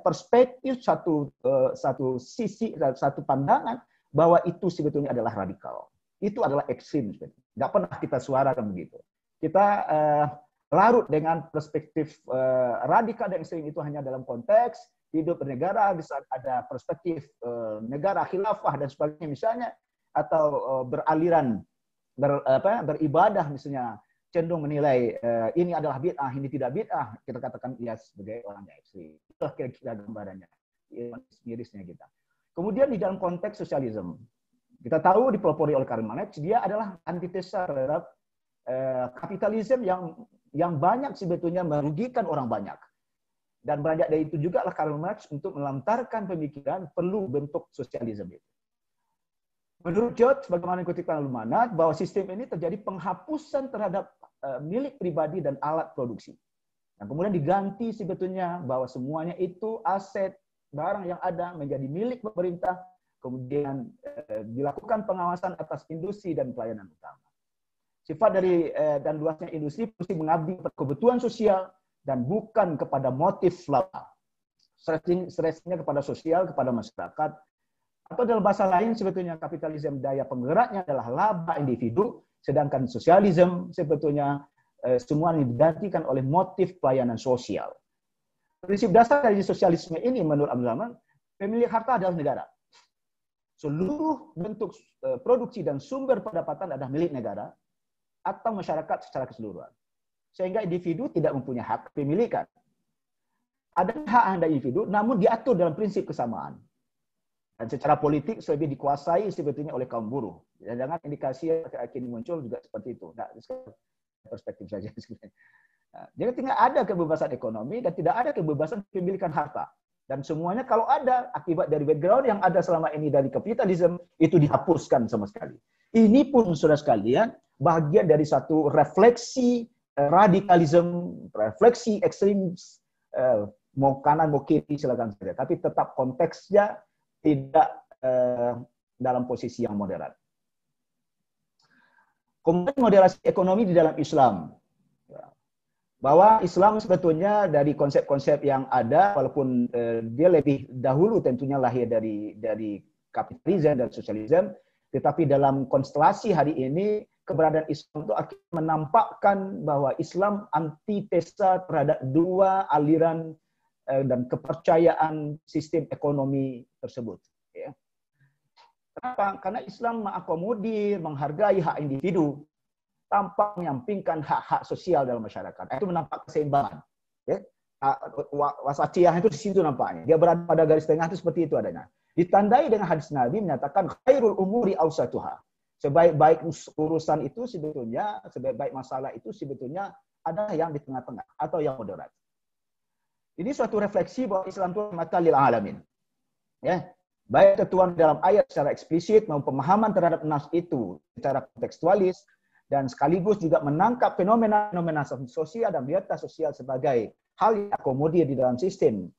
perspektif, satu sisi, satu pandangan bahwa itu sebetulnya adalah radikal. Itu adalah ekstrim. Nggak pernah kita suarakan begitu. Kita larut dengan perspektif radikal dan ekstrim itu hanya dalam konteks hidup bernegara, bisa ada perspektif negara khilafah dan sebagainya misalnya, atau beraliran beribadah misalnya, cenderung menilai ini adalah bid'ah, ini tidak bid'ah, kita katakan ia sebagai orang yang ekstrim. Itulah kira-kira gambarannya, mirisnya kita. Kemudian di dalam konteks sosialisme, kita tahu dipelopori oleh Karl Marx, dia adalah antitesa terhadap kapitalisme yang banyak sebetulnya merugikan orang banyak. Dan beranjak dari itu juga lah Karl Marx untuk melontarkan pemikiran perlu bentuk sosialisme itu. Menurut George, bagaimana dikutipkan oleh Manat, bahwa sistem ini terjadi penghapusan terhadap milik pribadi dan alat produksi. Yang kemudian diganti sebetulnya bahwa semuanya itu aset, barang yang ada menjadi milik pemerintah, kemudian dilakukan pengawasan atas industri dan pelayanan utama. Sifat dari dan luasnya industri mesti mengabdi pada kebutuhan sosial dan bukan kepada motif laba. Stresnya kepada sosial, kepada masyarakat. Atau dalam bahasa lain sebetulnya kapitalisme daya penggeraknya adalah laba individu, sedangkan sosialisme sebetulnya semua digantikan oleh motif pelayanan sosial. Prinsip dasar dari sosialisme ini menurut Abdul Rahman, pemilik harta adalah negara. Seluruh bentuk produksi dan sumber pendapatan adalah milik negara atau masyarakat secara keseluruhan. Sehingga individu tidak mempunyai hak kepemilikan. Ada hak anda individu, namun diatur dalam prinsip kesamaan. Dan secara politik lebih dikuasai sebetulnya oleh kaum buruh. Jangan indikasi yang kini muncul juga seperti itu. Nah, perspektif saja sebenarnya. Jadi tidak ada kebebasan ekonomi dan tidak ada kebebasan kepemilikan harta. Dan semuanya kalau ada akibat dari background yang ada selama ini dari kapitalisme itu dihapuskan sama sekali. Ini pun saudara sekalian bagian dari satu refleksi radikalisme, refleksi ekstrim, mau kanan mau kiri silakan saja. Tapi tetap konteksnya tidak dalam posisi yang moderat. Kemudian moderasi ekonomi di dalam Islam. Bahwa Islam sebetulnya dari konsep-konsep yang ada, walaupun dia lebih dahulu tentunya lahir dari kapitalisme dan sosialisme, tetapi dalam konstelasi hari ini, keberadaan Islam itu akhirnya menampakkan bahwa Islam antitesa terhadap dua aliran dan kepercayaan sistem ekonomi tersebut. Ya. Kenapa? Karena Islam mengakomodir, menghargai hak individu, tanpa menyampingkan hak-hak sosial dalam masyarakat. Itu menampak keseimbangan. Ya. Wasatiyah itu di situ nampaknya. Dia berada pada garis tengah itu seperti itu adanya. Ditandai dengan hadis Nabi menyatakan khairul umuri awsatuha. Sebaik-baik urusan itu sebetulnya, sebaik-baik masalah itu sebetulnya ada yang di tengah-tengah atau yang moderat. Ini suatu refleksi bahwa Islam itu rahmatan lil alamin. Ya. Baik ketuan dalam ayat secara eksplisit maupun pemahaman terhadap nas itu secara kontekstualis dan sekaligus juga menangkap fenomena-fenomena sosial dan realitas sosial sebagai hal yang akomodir di dalam sistem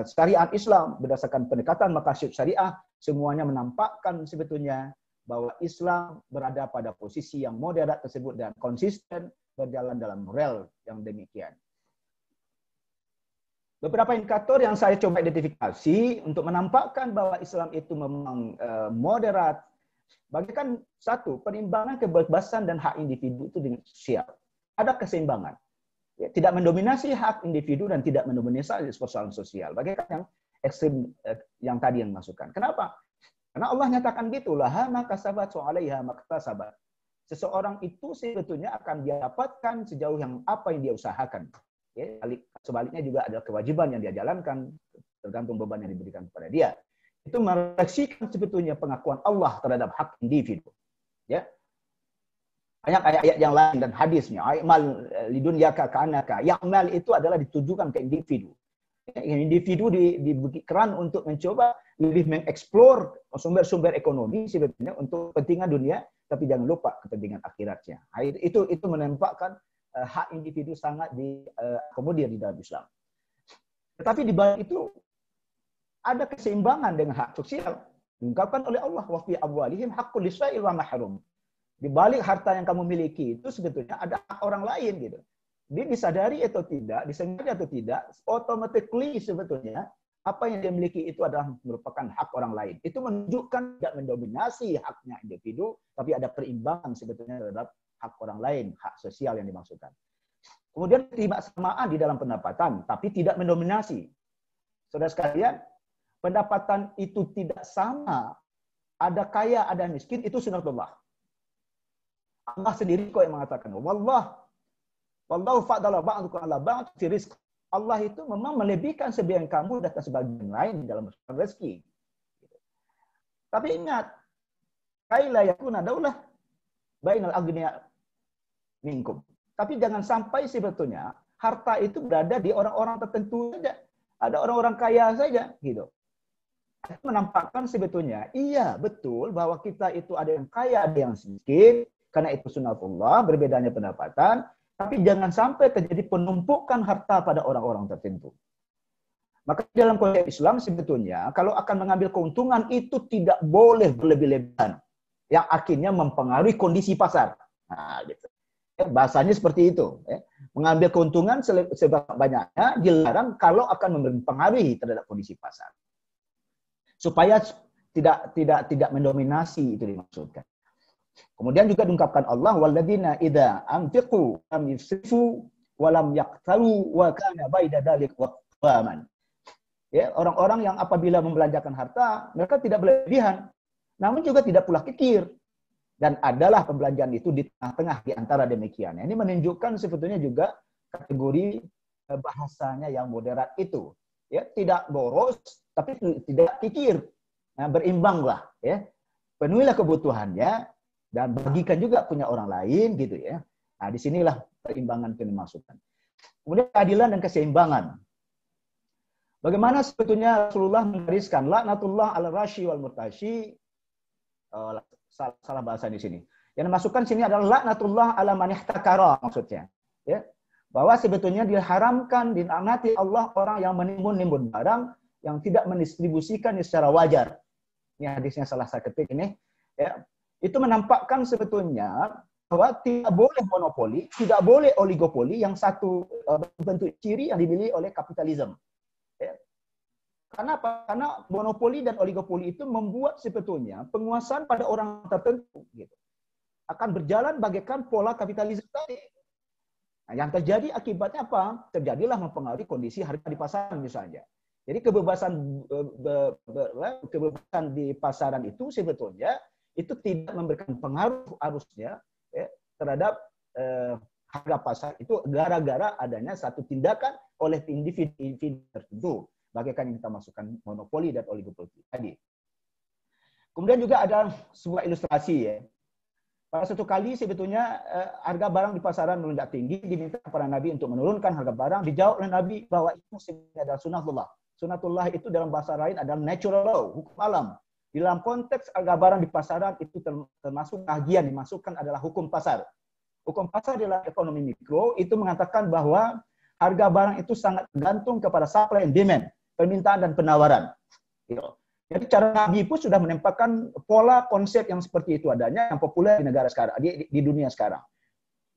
syariat Islam berdasarkan pendekatan maqasid syariah, semuanya menampakkan sebetulnya bahwa Islam berada pada posisi yang moderat tersebut dan konsisten berjalan dalam rel yang demikian. Beberapa indikator yang saya coba identifikasi untuk menampakkan bahwa Islam itu memang moderat, bagaikan satu, perimbangan kebebasan dan hak individu itu dengan sosial. Ada keseimbangan. Ya, tidak mendominasi hak individu dan tidak mendominasi persoalan sosial. Bagaikan yang ekstrim yang tadi yang masukkan. Kenapa? Karena Allah nyatakan gitu, laha maka sabat so'alaiha maka sabat. Seseorang itu sebetulnya akan dia dapatkan sejauh yang apa yang dia usahakan. Ya, sebaliknya juga ada kewajiban yang dia jalankan, tergantung beban yang diberikan kepada dia. Itu merefleksikan sebetulnya pengakuan Allah terhadap hak individu. Ya. Banyak ayat-ayat yang lain dan hadisnya. A'imal lidunyaka ka'anaka. Ya'mal itu adalah ditujukan ke individu. Individu diberikan untuk mencoba lebih mengeksplor sumber-sumber ekonomi sebetulnya untuk kepentingan dunia, tapi jangan lupa kepentingan akhiratnya. Itu menampakkan hak individu sangat diakomodir di dalam Islam. Tetapi di balik itu ada keseimbangan dengan hak sosial. Diungkapkan oleh Allah, wa fi amwalihim haqqul lisa'il wa mahrum. Di balik harta yang kamu miliki itu sebetulnya ada hak orang lain gitu. Dia disadari atau tidak, disengaja atau tidak, automatically sebetulnya apa yang dia miliki itu adalah merupakan hak orang lain. Itu menunjukkan tidak mendominasi haknya individu, tapi ada perimbangan sebetulnya terhadap hak orang lain, hak sosial yang dimaksudkan. Kemudian kesamaan di dalam pendapatan, tapi tidak mendominasi. Saudara sekalian, pendapatan itu tidak sama. Ada kaya, ada miskin, itu sunatullah. Allah sendiri kok yang mengatakan, wallahu fa'dala ba'dukum 'ala ba'd fi rizq. Allah itu memang melebihkan sebagian kamu dan sebagian lain di dalam rezeki. Tapi ingat, kaila yakuna daulah bainal aghniya minkum. Tapi jangan sampai sebetulnya harta itu berada di orang-orang tertentu saja. Ada orang-orang kaya saja, gitu. Itu menampakkan sebetulnya, iya betul bahwa kita itu ada yang kaya, ada yang miskin, karena itu sunatullah, berbedanya pendapatan, tapi jangan sampai terjadi penumpukan harta pada orang-orang tertentu. Maka dalam konteks Islam sebetulnya, kalau akan mengambil keuntungan itu tidak boleh berlebih-lebihan, yang akhirnya mempengaruhi kondisi pasar. Nah, gitu. Bahasanya seperti itu. Mengambil keuntungan sebanyak-banyaknya dilarang kalau akan mempengaruhi terhadap kondisi pasar. Supaya tidak mendominasi, itu dimaksudkan. Kemudian juga diungkapkan Allah, walladzina idza anfiqu lam yusrifu wa lam yaqtaru wa kana baina dzalik qawaman. Ya, orang-orang yang apabila membelanjakan harta, mereka tidak berlebihan, namun juga tidak pula kikir. Dan adalah pembelanjaan itu di tengah-tengah di antara demikian. Ini menunjukkan sebetulnya juga kategori bahasanya yang moderat itu. Ya, tidak boros, tapi tidak kikir. Nah, berimbanglah, ya. Penuhilah kebutuhannya dan bagikan juga punya orang lain, gitu ya. Nah, disinilah perimbangan yang dimaksudkan. Kemudian keadilan dan keseimbangan. Bagaimana sebetulnya Rasulullah menggariskan laknatullah ala rashi wal murtashi, salah bahasa di sini. Yang dimasukkan sini adalah laknatullah ala man ihtakara, maksudnya. Ya. Bahwa sebetulnya diharamkan, dilaknati Allah orang yang menimbun-nimbun barang yang tidak mendistribusikan secara wajar. Ini hadisnya salah saya ketik ini. Ya. Itu menampakkan sebetulnya bahwa tidak boleh monopoli, tidak boleh oligopoli yang satu bentuk ciri yang dimiliki oleh kapitalisme. Ya. Karena apa? Karena monopoli dan oligopoli itu membuat sebetulnya penguasaan pada orang tertentu gitu. Akan berjalan bagaikan pola kapitalisme tadi. Nah, yang terjadi akibatnya apa? Terjadilah mempengaruhi kondisi harga di pasaran misalnya. Jadi kebebasan di pasaran itu sebetulnya itu tidak memberikan pengaruh harusnya ya, terhadap harga pasar itu gara-gara adanya satu tindakan oleh individu tertentu. Bagaikan yang kita masukkan monopoli dan oligopoli tadi. Kemudian juga ada sebuah ilustrasi ya. Pada suatu kali sebetulnya harga barang di pasaran melonjak tinggi, diminta kepada Nabi untuk menurunkan harga barang. Dijawab oleh Nabi bahwa itu sebenarnya adalah sunatullah. Sunatullah itu dalam bahasa lain adalah natural law, hukum alam. Di dalam konteks harga barang di pasaran itu termasuk bagian dimasukkan adalah hukum pasar. Hukum pasar dalam ekonomi mikro itu mengatakan bahwa harga barang itu sangat tergantung kepada supply and demand, permintaan dan penawaran. Jadi cara Nabi pun sudah menempatkan pola konsep yang seperti itu adanya yang populer di negara sekarang, di dunia sekarang.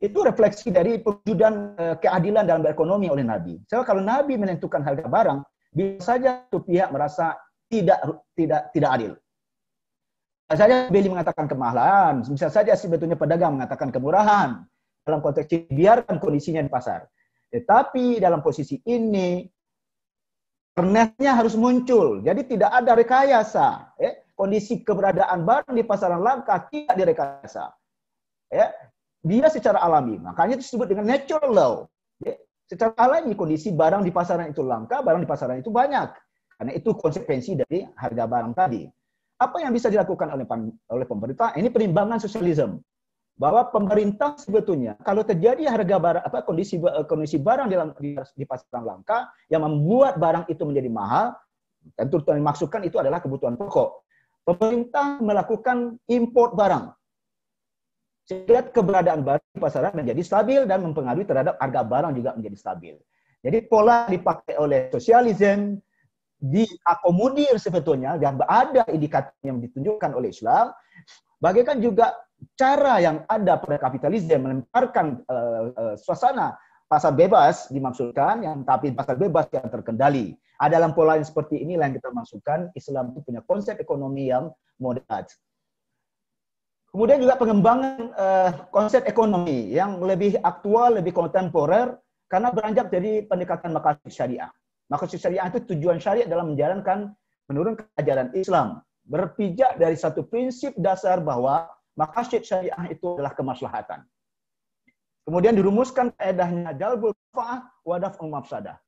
Itu refleksi dari perwujudan keadilan dalam berekonomi oleh Nabi. Sebab kalau Nabi menentukan harga barang, bisa saja tuh pihak merasa tidak adil. Bisa saja beli mengatakan kemahalan, bisa saja sebetulnya pedagang mengatakan kemurahan. Dalam konteks biarkan kondisinya di pasar. Tetapi dalam posisi ini internetnya harus muncul. Jadi tidak ada rekayasa. Kondisi keberadaan barang di pasaran langka tidak direkayasa. Dia secara alami. Makanya itu disebut dengan natural law. Secara alami kondisi barang di pasaran itu langka, barang di pasaran itu banyak. Karena itu konsekuensi dari harga barang tadi. Apa yang bisa dilakukan oleh pemerintah? Ini perimbangan sosialisme. Bahwa pemerintah sebetulnya kalau terjadi harga barang kondisi barang di pasaran langka yang membuat barang itu menjadi mahal, tentu yang dimaksudkan itu adalah kebutuhan pokok. Pemerintah melakukan import barang sehingga keberadaan barang di pasaran menjadi stabil dan mempengaruhi terhadap harga barang juga menjadi stabil. Jadi pola dipakai oleh sosialisme diakomodir sebetulnya dan ada indikator yang ditunjukkan oleh Islam, bagaikan juga cara yang ada pada kapitalisme melemparkan suasana pasar bebas dimaksudkan, yang tapi pasar bebas yang terkendali. Dalam pola yang seperti inilah yang kita masukkan Islam itu punya konsep ekonomi yang moderat. Kemudian juga pengembangan konsep ekonomi yang lebih aktual, lebih kontemporer karena beranjak dari pendekatan maqasid syariah. Maqasid syariah itu tujuan syariah dalam menurunkan ajaran Islam, berpijak dari satu prinsip dasar bahwa maqasid syariah itu adalah kemaslahatan. Kemudian dirumuskan kaedahnya jalbul manfaah wa daf'ul mafsadah.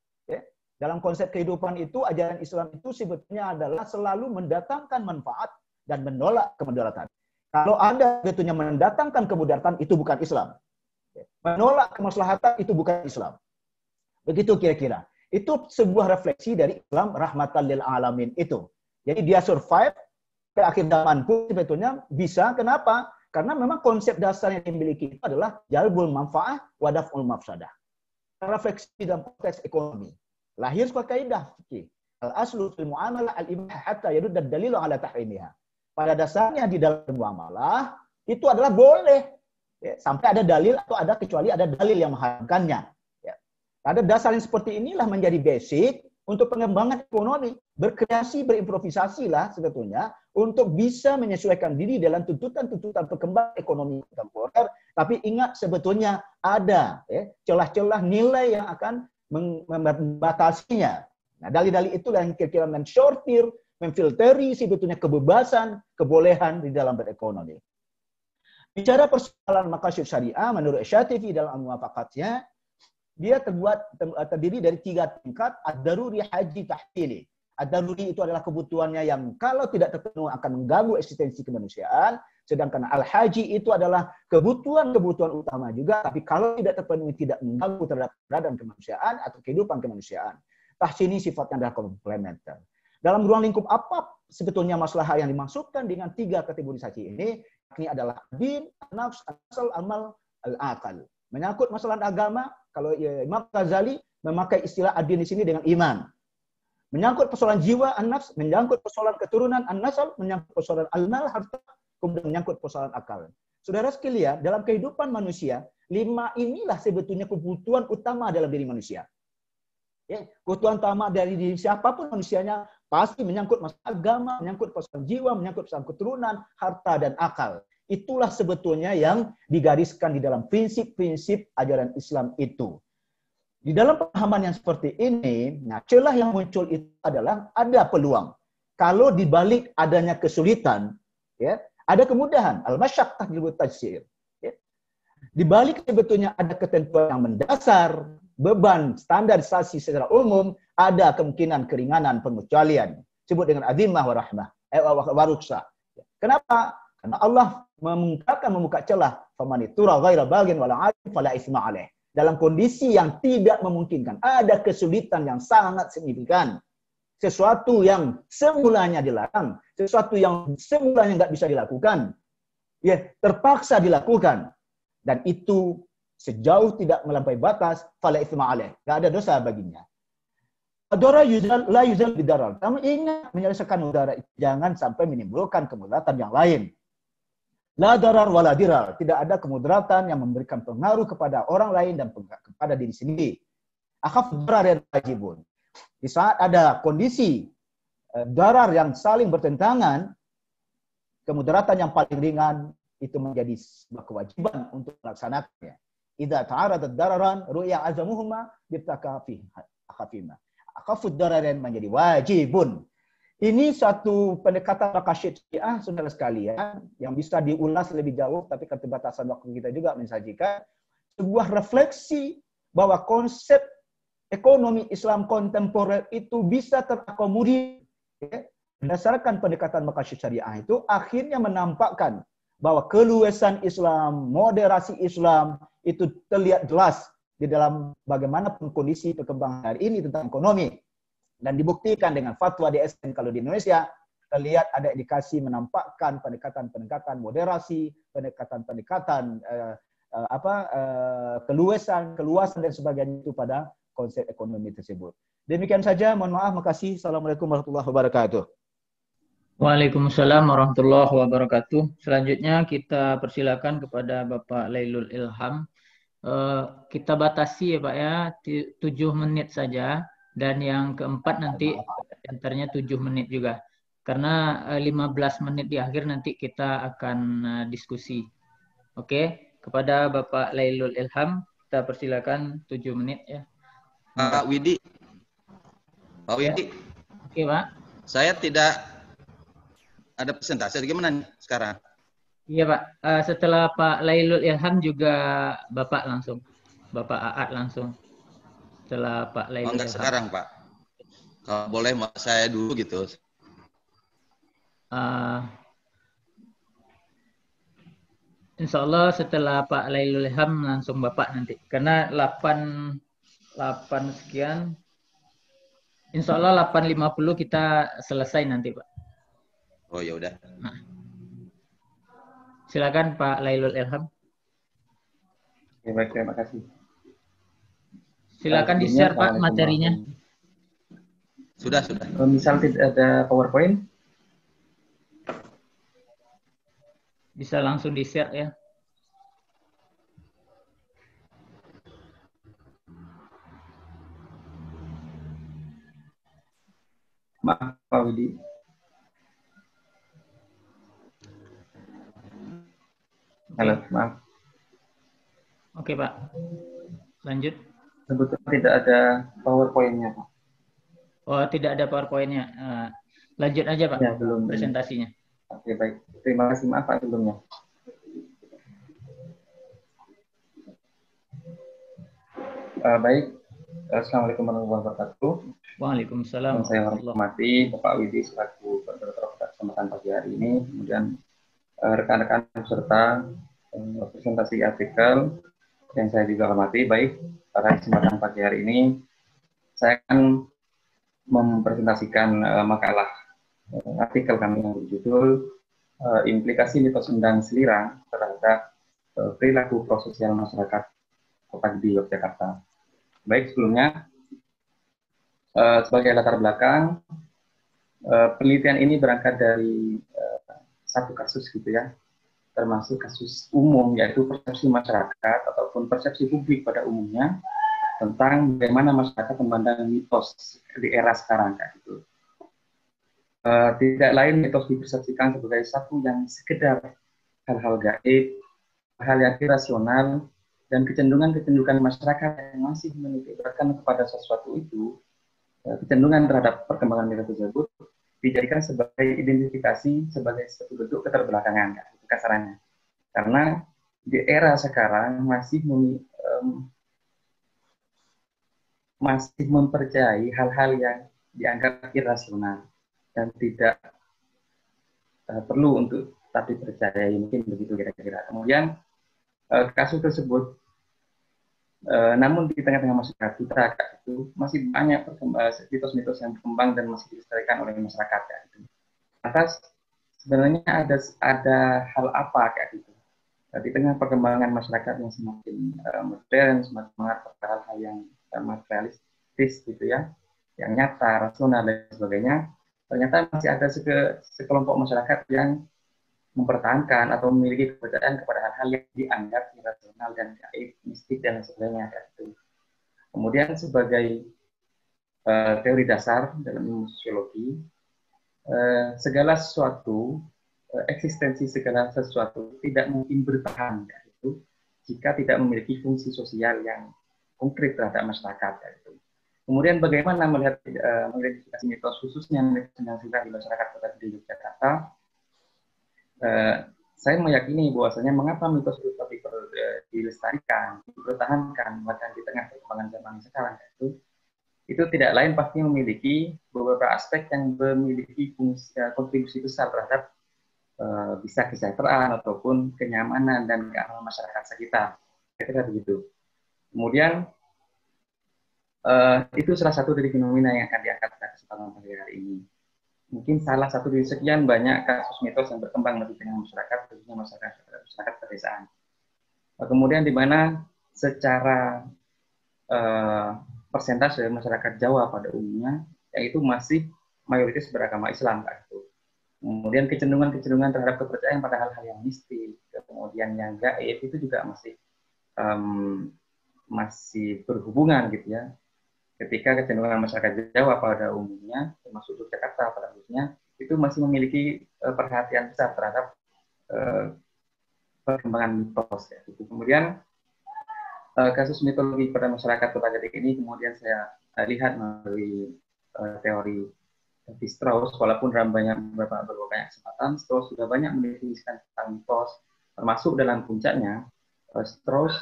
Dalam konsep kehidupan itu, ajaran Islam itu sebetulnya adalah selalu mendatangkan manfaat dan menolak kemudaratan. Kalau ada betulnya mendatangkan kemudaratan, itu bukan Islam. Menolak kemaslahatan itu bukan Islam. Begitu kira-kira. Itu sebuah refleksi dari Islam rahmatan lil alamin itu. Jadi dia survive ke akhir zaman pun sebetulnya bisa. Kenapa? Karena memang konsep dasar yang dimiliki itu adalah jalbul manfaah wa daf'ul mafsadah. Refleksi dalam konteks ekonomi. Lahir sebuah kaidah fikih. Al-aslu fil muamalah al-ibah hatta yarudda dalilu ala tahrimiha. Pada dasarnya di dalam muamalah itu adalah boleh. Ya, sampai ada dalil atau ada kecuali ada dalil yang mengharamkannya. Ya. Pada dasar yang seperti inilah menjadi basic untuk pengembangan ekonomi. Berkreasi, berimprovisasi lah sebetulnya untuk bisa menyesuaikan diri dalam tuntutan-tuntutan perkembangan ekonomi kontemporer. Tapi ingat sebetulnya ada celah-celah nilai yang akan membatasinya. Nah, dalil-dalil itulah yang kira-kira mensortir, memfilteri sebetulnya kebebasan, kebolehan di dalam berekonomi. Bicara persoalan maqasid syariah, menurut Syatibi dalam muwafaqatnya, dia terdiri dari 3 tingkat. Ad-daruri haji tahsili. Ad-daruri itu adalah kebutuhannya yang kalau tidak terpenuhi akan mengganggu eksistensi kemanusiaan. Sedangkan al-haji itu adalah kebutuhan-kebutuhan utama juga, tapi kalau tidak terpenuhi tidak mengganggu terhadap keberadaan kemanusiaan atau kehidupan kemanusiaan. Tahsini sifatnya adalah komplementer. Dalam ruang lingkup apa sebetulnya masalah yang dimaksudkan dengan 3 kategorisasi ini? Ini adalah din, nafs, asal, amal, al-akal. Menyangkut masalah agama, kalau Imam Ghazali memakai istilah adin di sini dengan iman. Menyangkut persoalan jiwa, an-nafs, menyangkut persoalan keturunan, an-nasal, menyangkut persoalan al-mal, harta, kemudian menyangkut persoalan akal. Saudara sekalian, dalam kehidupan manusia, 5 inilah sebetulnya kebutuhan utama dalam diri manusia. Ya, kebutuhan utama dari diri siapapun manusianya pasti menyangkut masalah agama, menyangkut persoalan jiwa, menyangkut persoalan keturunan, harta, dan akal. Itulah sebetulnya yang digariskan di dalam prinsip-prinsip ajaran Islam itu. Di dalam pemahaman yang seperti ini, nah celah yang muncul itu adalah ada peluang. Kalau dibalik adanya kesulitan, ya, ada kemudahan. Al-masyaqqah tajlibut taysir. Ya. Di balik sebetulnya ada ketentuan yang mendasar, beban standarisasi secara umum, ada kemungkinan keringanan pengecualian. Sebut dengan azimah wa rahmah, wa rukhsah. Kenapa? Karena Allah membuka celah, famanitura ghaira bagin wala 'adin fala itsma 'alaih. Dalam kondisi yang tidak memungkinkan, ada kesulitan yang sangat signifikan. Sesuatu yang semulanya dilarang, sesuatu yang semulanya nggak bisa dilakukan, ya terpaksa dilakukan. Dan itu sejauh tidak melampaui batas, fala itsma 'alaih. Enggak ada dosa baginya. Adara yuzal la yuzal bidarar. Kamu ingat menyelesaikan mudarat, jangan sampai menimbulkan kemudaratan yang lain. La darar wala dirar. Tidak ada kemudaratan yang memberikan pengaruh kepada orang lain dan kepada diri sendiri. Akhaf darar yang wajibun. Di saat ada kondisi darar yang saling bertentangan, kemudaratan yang paling ringan itu menjadi sebuah kewajiban untuk melaksanakannya. Idza ta'aradat dararan ru'ya azamuhuma bibtaka fi akhafima. Akhafud dararan menjadi wajibun. Ini satu pendekatan maqasid syariah, saudara sekalian, yang bisa diulas lebih jauh, tapi keterbatasan waktu kita juga mensajikan sebuah refleksi bahwa konsep ekonomi Islam kontemporer itu bisa terakomodir. Ya. Berdasarkan pendekatan maqasid syariah itu, akhirnya menampakkan bahwa keluasan Islam, moderasi Islam, itu terlihat jelas di dalam bagaimana kondisi perkembangan hari ini tentang ekonomi. Dan dibuktikan dengan fatwa DSN kalau di Indonesia, terlihat ada indikasi menampakkan pendekatan-pendekatan moderasi, pendekatan-pendekatan keluasan dan sebagainya itu pada konsep ekonomi tersebut. Demikian saja, mohon maaf, makasih. Assalamualaikum warahmatullahi wabarakatuh. Waalaikumsalam warahmatullahi wabarakatuh. Selanjutnya kita persilakan kepada Bapak Lailul Ilham. Kita batasi ya Pak ya, 7 menit saja. Dan yang keempat nanti antaranya 7 menit juga. Karena 15 menit di akhir nanti kita akan diskusi. Oke, kepada Bapak Lailul Ilham, kita persilakan 7 menit ya. Pak Widi. Pak Widi. Oke, Pak. Saya tidak ada presentasi. Gimana sekarang? Iya, Pak. Setelah Pak Lailul Ilham juga Bapak langsung. Bapak Aat langsung. Setelah Pak Lailul enggak Ilham. Sekarang, Pak. Kalau boleh saya dulu gitu. Insya Allah setelah Pak Lailul Ilham langsung Bapak nanti. Karena 8 sekian. Insya Allah 8.50 kita selesai nanti, Pak. Oh ya udah. Nah, silakan Pak Lailul Ilham. Oke, baik, terima kasih. Silakan Sebelumnya, di-share Pak Assalamualaikum materinya. Sudah. Misal tidak ada PowerPoint, Bisa langsung di-share ya. maaf Pak Widi. Halo, maaf. Oke, Pak. Lanjut. Sebetulnya tidak ada PowerPoint-nya, Pak. Oh, tidak ada PowerPoint-nya. Lanjut aja, Pak, Ya, belum. presentasinya. Oke, baik. Terima kasih, maaf Pak sebelumnya. Baik, Assalamualaikum warahmatullahi wabarakatuh. Waalaikumsalam. Yang saya hormati Bapak Widi selaku koordinator pada kesempatan pagi hari ini, kemudian rekan-rekan peserta presentasi artikel yang saya juga hormati. Baik, pada kesempatan pagi hari ini saya akan mempresentasikan makalah artikel kami yang berjudul implikasi mitos undang selirang terhadap perilaku prososial masyarakat Kota Gede Yogyakarta. Baik, sebelumnya sebagai latar belakang, penelitian ini berangkat dari satu kasus gitu ya, termasuk kasus umum yaitu persepsi masyarakat ataupun persepsi publik pada umumnya tentang bagaimana masyarakat memandang mitos di era sekarang kayak gitu. Tidak lain mitos dipersepsikan sebagai satu yang sekedar hal-hal gaib, hal yang irasional, dan kecenderungan masyarakat yang masih menitikberatkan kepada sesuatu itu, kecenderungan terhadap perkembangan mitos tersebut dijadikan sebagai identifikasi sebagai satu bentuk keterbelakangan, gitu, kasarannya. Karena di era sekarang masih mempercayai hal-hal yang dianggap irasional dan tidak perlu untuk tapi percayai, mungkin begitu kira-kira. Kemudian kasus tersebut namun di tengah-tengah masyarakat kita itu masih banyak mitos-mitos yang berkembang dan masih dilestarikan oleh masyarakat kayak gitu. Atas sebenarnya ada hal apa kayak gitu. Di tengah perkembangan masyarakat yang semakin modern, semakin mengarah pada hal-hal yang materialistis gitu ya, yang nyata, rasional dan sebagainya, ternyata masih ada sekelompok masyarakat yang mempertahankan atau memiliki kepercayaan kepada hal-hal yang dianggap irasional dan gaib, mistik dan sebagainya. Kemudian sebagai teori dasar dalam ilmu sosiologi, segala sesuatu, eksistensi segala sesuatu tidak mungkin bertahan yaitu jika tidak memiliki fungsi sosial yang konkret terhadap masyarakat. Yaitu. Kemudian bagaimana melihat mengidentifikasi mitos khususnya mitos yang sudah di masyarakat Kota Gede Yogyakarta? Saya meyakini bahwasanya mengapa mitos itu lebih dilestarikan, dipertahankan bahkan di tengah perkembangan zaman sekarang itu tidak lain pasti memiliki beberapa aspek yang memiliki fungsi kontribusi besar terhadap bisa kesejahteraan ataupun kenyamanan dan keamanan masyarakat sekitar. Kira-kira begitu. Kemudian itu salah satu dari fenomena yang akan diangkat pada kesempatan pagi hari ini. Mungkin salah satu dari sekian banyak kasus mitos yang berkembang di tengah masyarakat, khususnya masyarakat pedesaan. Kemudian di mana secara persentase masyarakat Jawa pada umumnya, yaitu masih mayoritas beragama Islam. Kemudian kecenderungan terhadap kepercayaan pada hal-hal yang mistik, kemudian yang gaib itu juga masih berhubungan gitu ya. Ketika kecenderungan masyarakat Jawa pada umumnya, termasuk Yogyakarta pada khususnya, itu masih memiliki perhatian besar terhadap perkembangan mitos. Ya. Kemudian kasus mitologi pada masyarakat Kota Gede ini kemudian saya lihat melalui teori Strauss, walaupun dalam beberapa banyak kesempatan, Strauss sudah banyak mendefinisikan tentang mitos, termasuk dalam puncaknya, Strauss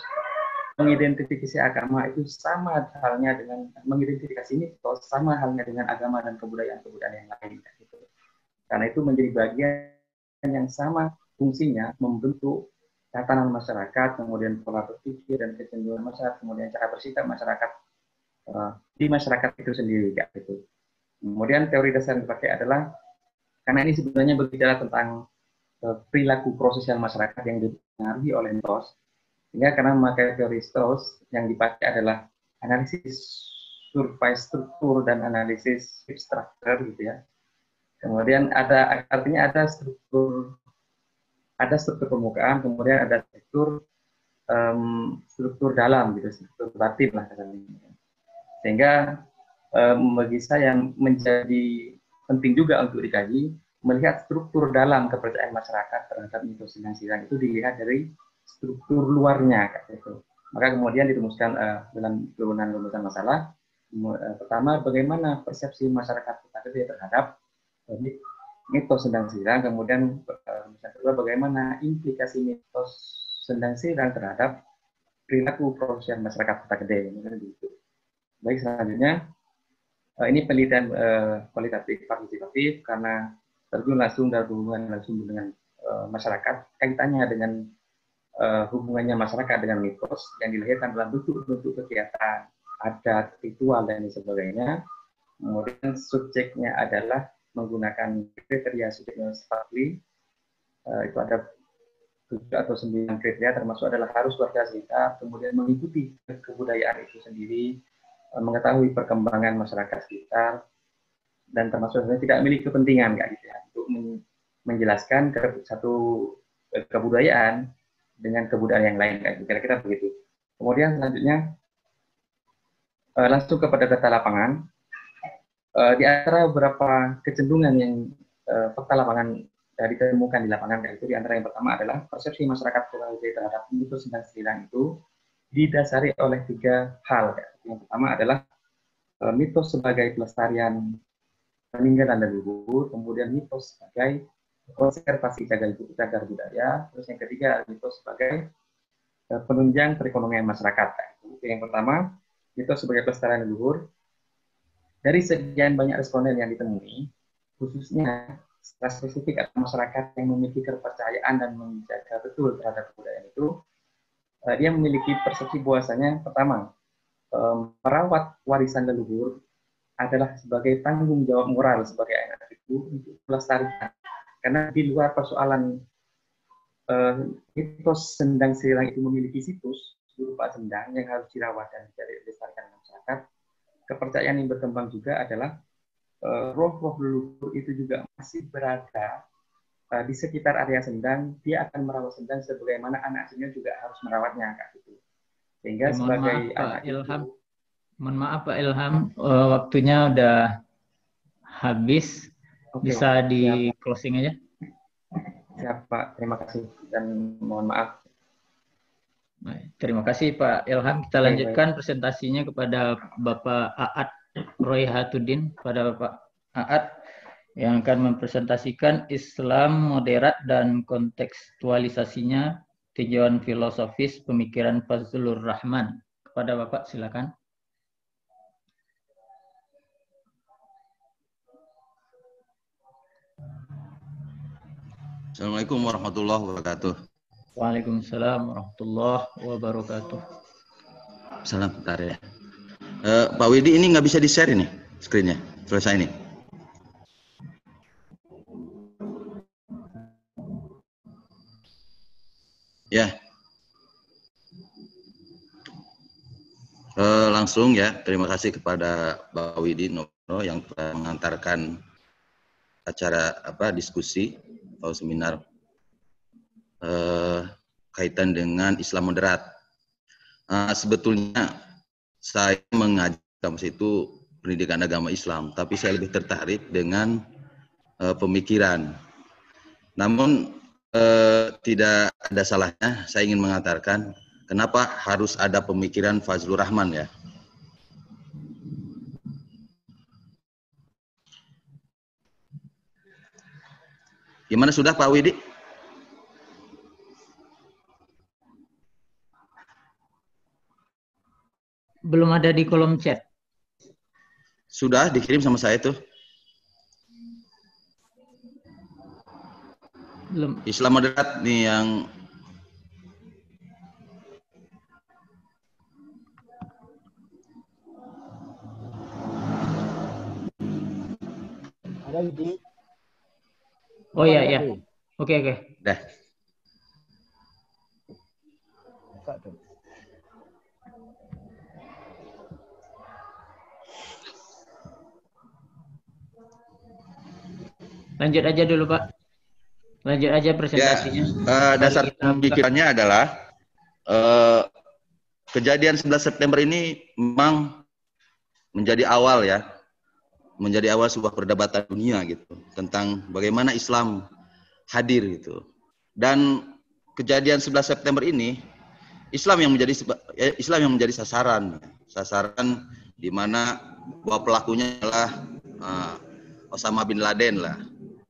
mengidentifikasi agama itu sama halnya dengan mengidentifikasi mitos sama halnya dengan agama dan kebudayaan yang lain karena itu menjadi bagian yang sama fungsinya membentuk tatanan masyarakat, kemudian pola berpikir dan kecenderungan masyarakat, kemudian cara bersikap masyarakat di masyarakat itu sendiri, kayak gitu. Kemudian teori dasar yang dipakai adalah, karena ini sebenarnya berbicara tentang perilaku prosesial masyarakat yang dipengaruhi oleh Strauss, sehingga karena memakai teori Strauss yang dipakai adalah analisis survei struktur dan analisis structure gitu ya. Kemudian artinya ada struktur permukaan, kemudian ada struktur dalam gitu, struktur batin lah katanya. Sehingga bagi saya menjadi penting juga untuk dikaji, melihat struktur dalam kepercayaan masyarakat terhadap mitos Sindang-Sirang itu dilihat dari struktur luarnya, gitu. Maka kemudian dirumuskan dalam lulusan masalah. Pertama, bagaimana persepsi masyarakat Kota Gede terhadap mitos Sindang-Sirang, kemudian yang kedua, bagaimana implikasi mitos Sindang-Sirang terhadap perilaku prosesial masyarakat Kota Gede. Baik, selanjutnya ini penelitian kualitatif partisipatif karena terjun langsung dan hubungan langsung dengan masyarakat, kaitannya dengan hubungannya masyarakat dengan mitos yang dilahirkan dalam bentuk-bentuk kegiatan, adat, ritual, dan sebagainya. Kemudian subjeknya adalah menggunakan kriteria subjek Sparkly, itu ada 7 atau 9 kriteria, termasuk adalah harus warga sekitar, kemudian mengikuti kebudayaan itu sendiri, mengetahui perkembangan masyarakat sekitar, dan termasuk tidak memiliki kepentingan kayak gitu ya, untuk menjelaskan satu kebudayaan dengan kebudayaan yang lain, kayak kira-kira begitu. Kemudian selanjutnya langsung kepada data lapangan. Di antara beberapa kecenderungan yang fakta lapangan ditemukan di lapangan, kayak itu di antara yang pertama adalah persepsi masyarakat Kota Gede terhadap mitos Sindang-Sirang itu didasari oleh 3 hal. Yang pertama adalah mitos sebagai pelestarian peninggalan leluhur, kemudian mitos sebagai konservasi cagar budaya, terus yang ketiga mitos sebagai penunjang perekonomian masyarakat. Itu yang pertama, mitos sebagai pelestarian leluhur. Dari sekian banyak responden yang ditemui, khususnya secara spesifik atau masyarakat yang memiliki kepercayaan dan menjaga betul terhadap kebudayaan itu, dia memiliki persepsi bahwasanya pertama, merawat warisan leluhur adalah sebagai tanggung jawab moral sebagai anak itu untuk melestarikan. Karena di luar persoalan mitos Sindang-Sirang itu memiliki situs berupa sendang yang harus dirawat dan dilestarikan masyarakat, kepercayaan yang berkembang juga adalah roh-roh leluhur itu juga masih berada di sekitar area sendang, dia akan merawat sendang sebagaimana anak asuhnya juga harus merawatnya, Kak, gitu. Sehingga sebagai anak Ilham, itu, mohon maaf Pak Ilham, waktunya udah habis. Bisa di closing aja. Siap Pak, terima kasih dan mohon maaf. Terima kasih Pak Ilham. Kita lanjutkan presentasinya kepada Bapak Aat Royhatudin, pada Bapak Aat yang akan mempresentasikan Islam moderat dan kontekstualisasinya, tinjauan filosofis pemikiran Fazlur Rahman. Kepada Bapak silakan. Assalamualaikum warahmatullahi wabarakatuh. Waalaikumsalam warahmatullahi wabarakatuh. Salam, bentar ya. Pak Widi, ini nggak bisa di-share ini screen-nya, selesai ini. Ya. Langsung ya, terima kasih kepada Pak Widi Nono yang telah mengantarkan acara diskusi atau seminar kaitan dengan Islam moderat. Sebetulnya saya mengajar kampus itu pendidikan agama Islam, tapi saya lebih tertarik dengan pemikiran. Namun tidak ada salahnya saya ingin mengatakan kenapa harus ada pemikiran Fazlur Rahman ya. Gimana sudah Pak Widi? Belum ada di kolom chat. Sudah dikirim sama saya tuh. Belum. Islam moderat nih yang Ada di. Oh iya, iya. Oke, oke. Dah. Lanjut aja dulu, Pak. Lanjut aja presentasinya. Ya, dasar pemikirannya adalah kejadian 11 September ini memang menjadi awal ya, menjadi awal sebuah perdebatan dunia gitu tentang bagaimana Islam hadir gitu. Dan kejadian 11 September ini Islam yang menjadi sasaran di mana bahwa pelakunya adalah Osama bin Laden lah.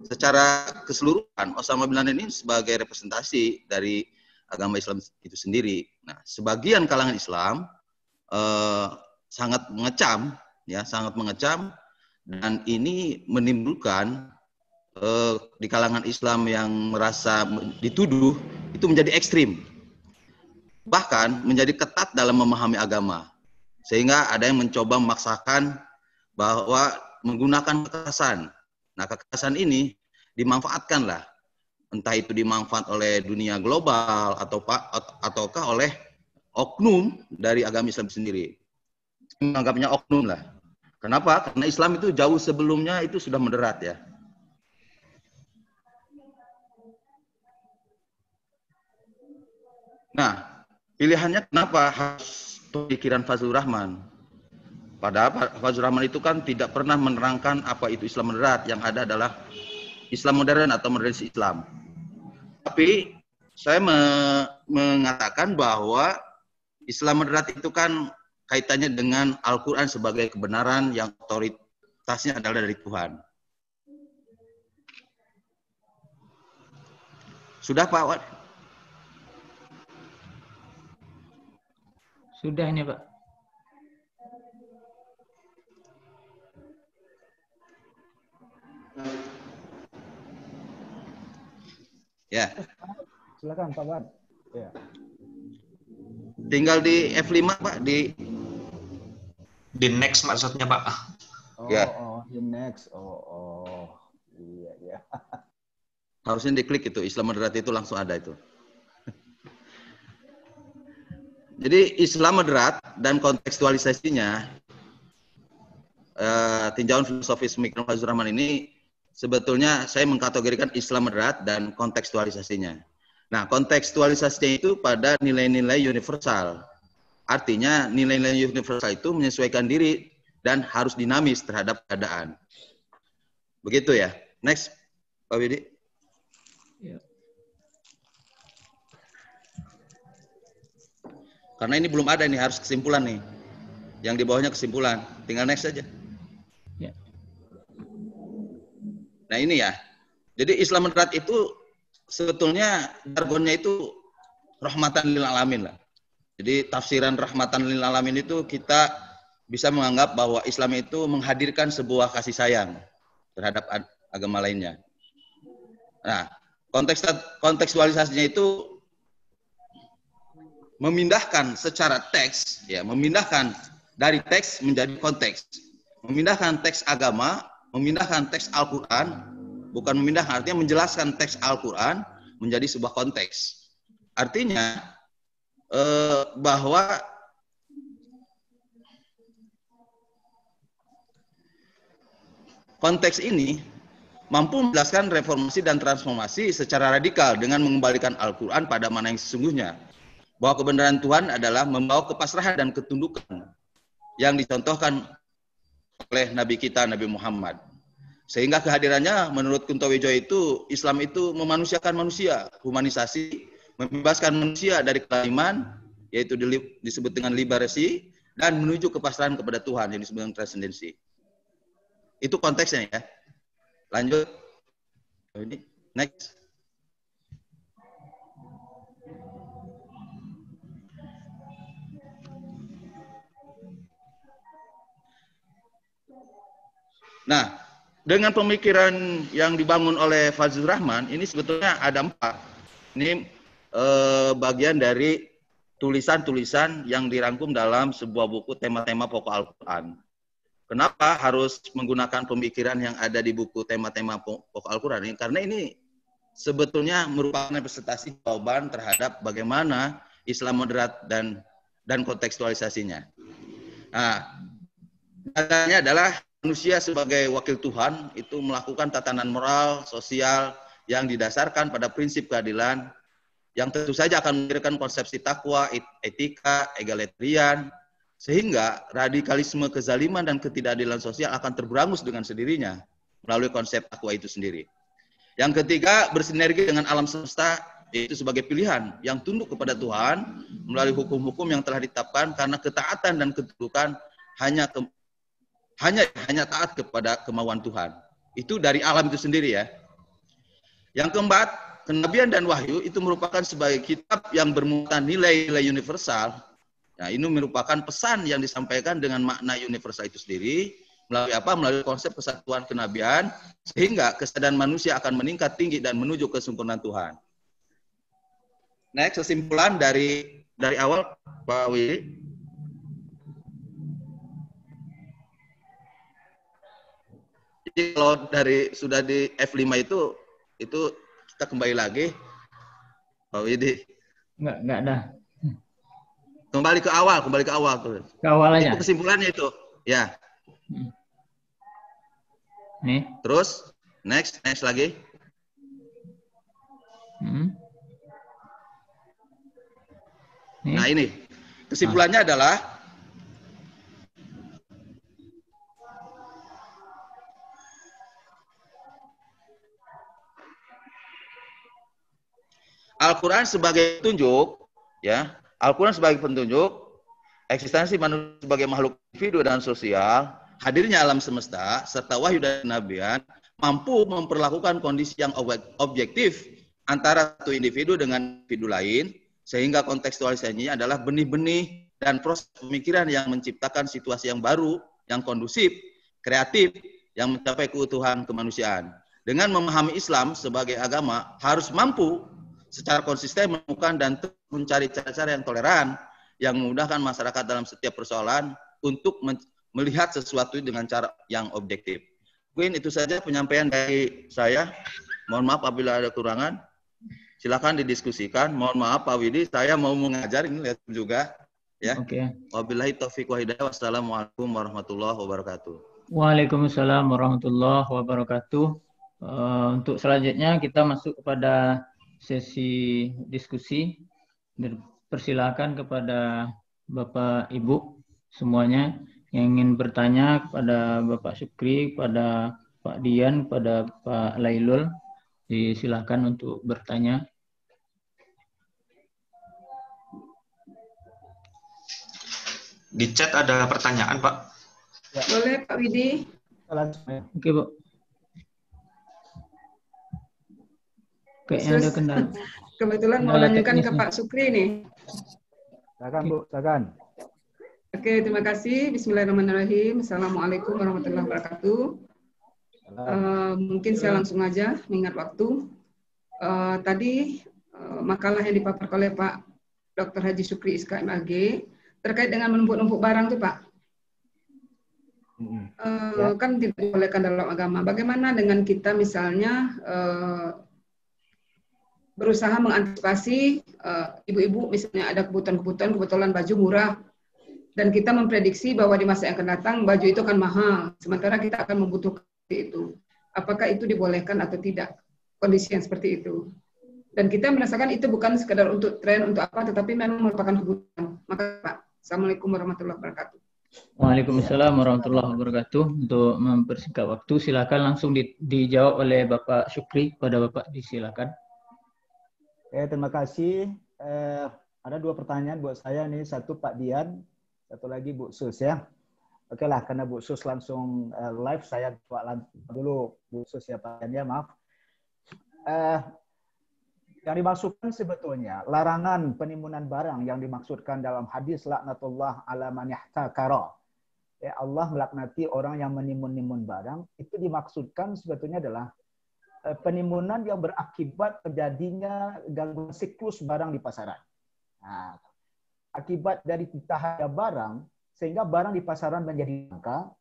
Secara keseluruhan Osama bin Laden ini sebagai representasi dari agama Islam itu sendiri. Nah, sebagian kalangan Islam sangat mengecam dan ini menimbulkan di kalangan Islam yang merasa dituduh itu menjadi ekstrim, bahkan menjadi ketat dalam memahami agama, sehingga ada yang mencoba memaksakan bahwa menggunakan kekerasan. Nah, kekerasan ini dimanfaatkanlah, entah itu dimanfaat oleh dunia global ataukah oleh oknum dari agama Islam sendiri. Menganggapnya oknum lah. Kenapa? Karena Islam itu jauh sebelumnya itu sudah moderat ya. Nah, pilihannya kenapa harus pemikiran Fazlur Rahman? Padahal Fazlur Rahman itu kan tidak pernah menerangkan apa itu Islam moderat. Yang ada adalah Islam modern atau modernis Islam. Tapi saya mengatakan bahwa Islam moderat itu kan kaitannya dengan Al-Quran sebagai kebenaran yang otoritasnya adalah dari Tuhan. Sudah Pak Wad? Sudah ini Pak. Ya. Silakan Pak Wan. Ya. Tinggal di F5 Pak, di next maksudnya Pak. Ya. Di next. Iya, ya. Harusnya diklik itu, Islam moderat itu langsung ada itu. Jadi Islam moderat dan kontekstualisasinya, tinjauan filosofis pemikiran Fazlur Rahman ini sebetulnya saya mengkategorikan Islam moderat dan kontekstualisasinya. Nah, kontekstualisasinya itu pada nilai-nilai universal. Artinya nilai-nilai universal itu menyesuaikan diri dan harus dinamis terhadap keadaan. Begitu ya. Next, Pak Widi. Ya. Karena ini belum ada nih, harus kesimpulan nih. Yang di bawahnya kesimpulan. Tinggal next saja. Ya. Nah ini ya. Jadi Islam moderat itu sebetulnya jargonnya itu rahmatan lil alamin lah. Jadi tafsiran rahmatan lil alamin itu kita bisa menganggap bahwa Islam itu menghadirkan sebuah kasih sayang terhadap agama lainnya. Nah, kontekstualisasinya itu memindahkan secara teks, ya, memindahkan dari teks menjadi konteks, memindahkan teks agama, memindahkan teks Al-Quran, bukan memindahkan, artinya menjelaskan teks Al-Quran menjadi sebuah konteks. Artinya bahwa konteks ini mampu menjelaskan reformasi dan transformasi secara radikal dengan mengembalikan Al-Quran pada mana yang sesungguhnya. Bahwa kebenaran Tuhan adalah membawa kepasrahan dan ketundukan yang dicontohkan oleh Nabi kita, Nabi Muhammad. Sehingga kehadirannya menurut Kuntowijoyo itu, Islam itu memanusiakan manusia, humanisasi, membebaskan manusia dari kelaliman, yaitu disebut dengan liberasi, dan menuju kepasrahan kepada Tuhan yang disebut dengan transendensi. Itu konteksnya ya. Lanjut. Ini next. Nah, dengan pemikiran yang dibangun oleh Fazlur Rahman, ini sebetulnya ada 4. Ini bagian dari tulisan-tulisan yang dirangkum dalam sebuah buku tema-tema pokok Al-Quran. Kenapa harus menggunakan pemikiran yang ada di buku tema-tema pokok Al-Quran ini? Karena ini sebetulnya merupakan representasi jawaban terhadap bagaimana Islam moderat dan kontekstualisasinya. Nah, dasarnya adalah manusia sebagai wakil Tuhan itu melakukan tatanan moral, sosial yang didasarkan pada prinsip keadilan yang tentu saja akan melahirkan konsepsi takwa, etika, egalitarian, sehingga radikalisme, kezaliman, dan ketidakadilan sosial akan terberangus dengan sendirinya melalui konsep takwa itu sendiri. Yang ketiga, bersinergi dengan alam semesta, yaitu sebagai pilihan yang tunduk kepada Tuhan melalui hukum-hukum yang telah ditetapkan, karena ketaatan dan ketundukan hanya taat kepada kemauan Tuhan. Itu dari alam itu sendiri ya. Yang keempat, kenabian dan wahyu itu merupakan sebagai kitab yang bermuatan nilai-nilai universal. Nah, ini merupakan pesan yang disampaikan dengan makna universal itu sendiri, melalui apa? Melalui konsep kesatuan kenabian, sehingga kesadaran manusia akan meningkat tinggi dan menuju kesempurnaan Tuhan. Next, kesimpulan dari awal, Pak Willy. Jadi kalau dari sudah di F5 itu kita kembali lagi, Pak Willy. Enggak ada. Kembali ke awal tuh. Ke awalnya. Itu kesimpulannya itu, ya. Nih. Terus, next lagi. Nih. Nah ini, kesimpulannya adalah Al-Quran sebagai petunjuk, ya. Al-Quran sebagai petunjuk eksistensi manusia sebagai makhluk individu dan sosial, hadirnya alam semesta, serta wahyu dan kenabian mampu memperlakukan kondisi yang objektif antara satu individu dengan individu lain, sehingga kontekstualisasinya adalah benih-benih dan proses pemikiran yang menciptakan situasi yang baru, yang kondusif, kreatif, yang mencapai keutuhan kemanusiaan. Dengan memahami Islam sebagai agama, harus mampu secara konsisten menemukan dan mencari cara-cara yang toleran, yang memudahkan masyarakat dalam setiap persoalan untuk melihat sesuatu dengan cara yang objektif. Mungkin itu saja penyampaian dari saya. Mohon maaf apabila ada kekurangan. Silakan didiskusikan. Mohon maaf Pak Widi, saya mau mengajar ini lihat juga. Ya. Oke. Wabillahi taufiq wa hidayah. Wassalamualaikum warahmatullahi wabarakatuh. Waalaikumsalam warahmatullahi wabarakatuh. Untuk selanjutnya kita masuk kepada sesi diskusi. Persilakan kepada Bapak Ibu semuanya yang ingin bertanya kepada Bapak Syukri, kepada Pak Dian, kepada Pak Lailul, disilakan untuk bertanya. Di chat ada pertanyaan, Pak. Ya. Boleh, Pak Widi. Oke, Bu. Kayaknya ada kendala. Kebetulan mau lanjutkan ke Pak Syukri nih. Silakan, Bu, silakan. Oke, terima kasih. Bismillahirrahmanirrahim. Assalamualaikum warahmatullahi wabarakatuh. Mungkin saya langsung aja, mengingat waktu. Tadi makalah yang dipaparkan oleh Pak Dr. Haji Syukri SK MAG terkait dengan menumpuk-numpuk barang tuh Pak. Kan tidak dibolehkan dalam agama. Bagaimana dengan kita misalnya berusaha mengantisipasi ibu-ibu misalnya ada kebutuhan baju murah dan kita memprediksi bahwa di masa yang akan datang baju itu akan mahal, sementara kita akan membutuhkan itu. Apakah itu dibolehkan atau tidak kondisi yang seperti itu? Dan kita merasakan itu bukan sekadar untuk tren untuk apa, tetapi memang merupakan kebutuhan. Maka Pak, Assalamualaikum warahmatullahi wabarakatuh. Waalaikumsalam warahmatullahi wabarakatuh. Untuk mempersingkat waktu, silakan langsung dijawab oleh Bapak Syukri. Pada Bapak disilakan. Terima kasih. Ada dua pertanyaan buat saya nih. Satu Pak Dian, satu lagi Bu Sus ya. Oke lah, karena Bu Sus langsung live, saya dulu Bu Sus ya Pak Dian ya, maaf. Yang dimaksudkan sebetulnya larangan penimbunan barang yang dimaksudkan dalam hadis laknatullah ala man yahtakara. Ya, Allah melaknati orang yang menimbun-nimbun barang. Itu dimaksudkan sebetulnya adalah penimbunan yang berakibat terjadinya gangguan siklus barang di pasaran. Nah, akibat dari tidak ada barang, sehingga barang di pasaran menjadi langka,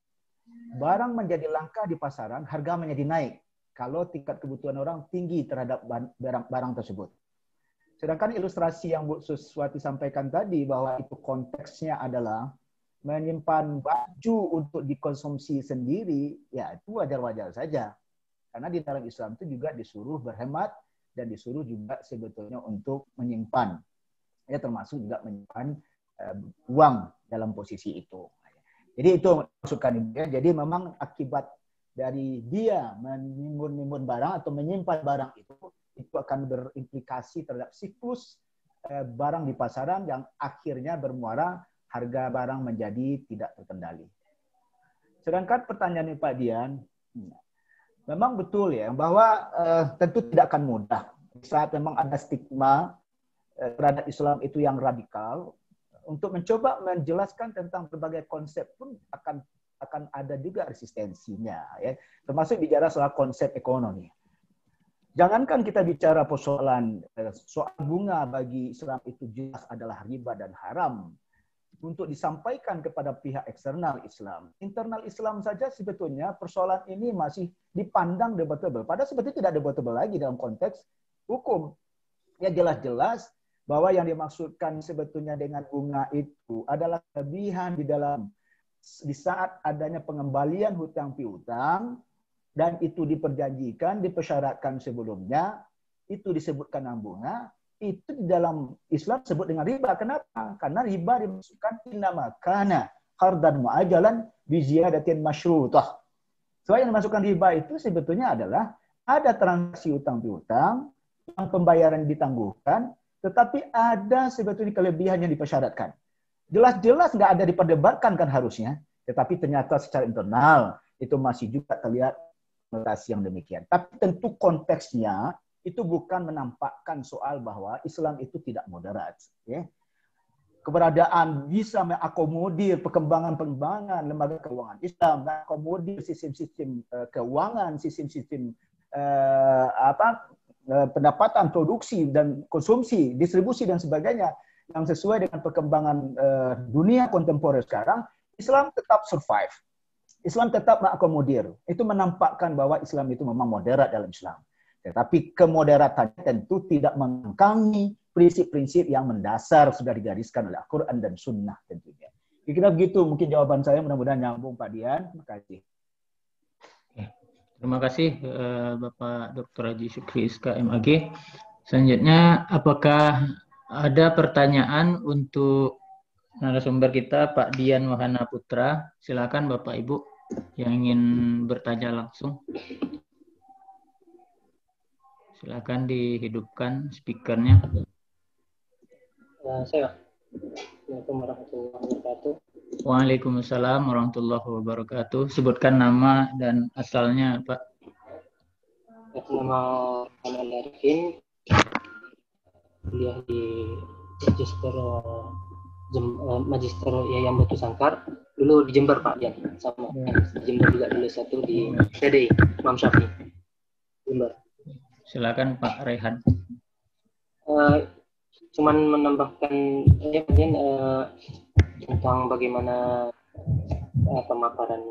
barang menjadi langka di pasaran, harga menjadi naik kalau tingkat kebutuhan orang tinggi terhadap barang tersebut. Sedangkan ilustrasi yang Bu Suswati sampaikan tadi bahwa itu konteksnya adalah menyimpan baju untuk dikonsumsi sendiri, ya itu wajar-wajar saja. Karena di dalam Islam itu juga disuruh berhemat dan disuruh juga sebetulnya untuk menyimpan. Ya termasuk juga menyimpan uang dalam posisi itu. Jadi itu maksudkan Ibu ya. Jadi memang akibat dari dia menimbun barang atau menyimpan barang itu akan berimplikasi terhadap siklus barang di pasaran yang akhirnya bermuara harga barang menjadi tidak terkendali. Sedangkan pertanyaan Pak Dian, memang betul ya bahwa tentu tidak akan mudah saat memang ada stigma terhadap Islam itu yang radikal. Untuk mencoba menjelaskan tentang berbagai konsep pun akan ada juga resistensinya, ya. Termasuk bicara soal konsep ekonomi. Jangankan kita bicara persoalan soal bunga bagi Islam itu jelas adalah riba dan haram. Untuk disampaikan kepada pihak eksternal Islam. Internal Islam saja sebetulnya persoalan ini masih dipandang debatable. Padahal sebetulnya tidak debatable lagi dalam konteks hukum. Ya jelas-jelas bahwa yang dimaksudkan sebetulnya dengan bunga itu adalah kelebihan di saat adanya pengembalian hutang piutang, dan itu diperjanjikan, dipersyaratkan sebelumnya, itu disebutkan dengan bunga, itu di dalam Islam disebut dengan riba. Kenapa? Karena riba dimasukkan innama kana qardan mu'ajalan bi ziyadatin masyrutah. So yang dimasukkan riba itu sebetulnya adalah ada transaksi utang piutang yang pembayaran ditangguhkan, tetapi ada sebetulnya kelebihan yang dipersyaratkan. Jelas-jelas nggak ada diperdebatkan kan harusnya, tetapi ternyata secara internal itu masih juga terlihat notasi yang demikian. Tapi tentu konteksnya itu bukan menampakkan soal bahwa Islam itu tidak moderat. Ya. Keberadaan bisa mengakomodir perkembangan lembaga keuangan Islam, mengakomodir sistem-sistem keuangan, sistem-sistem pendapatan, produksi dan konsumsi, distribusi dan sebagainya yang sesuai dengan perkembangan dunia kontemporer sekarang, Islam tetap survive. Islam tetap mengakomodir. Itu menampakkan bahwa Islam itu memang moderat dalam Islam. Tetapi kemoderatannya tentu tidak mengangkangi prinsip-prinsip yang mendasar sudah digariskan oleh Al-Quran dan Sunnah tentunya. Kira-kira begitu mungkin jawaban saya, mudah-mudahan nyambung Pak Dian. Terima kasih. Terima kasih Bapak Dr. Haji Syukri SK MAG. Selanjutnya, apakah ada pertanyaan untuk narasumber kita Pak Dian Wahana Putra? Silakan Bapak Ibu yang ingin bertanya langsung. Silakan dihidupkan speakernya. Saya. Assalamualaikum warahmatullahi wabarakatuh. Waalaikumsalam warahmatullahi wabarakatuh. Sebutkan nama dan asalnya, Pak. Nama Muhammad Arifin, kuliah di Magister Yayan Batu Sangkar. Dulu di Jember Pak Jan, sama di Jember juga dulu satu di TDI Imam Syafi'i Jember. Silakan Pak Rehan. Cuman menambahkan tentang bagaimana pemaparan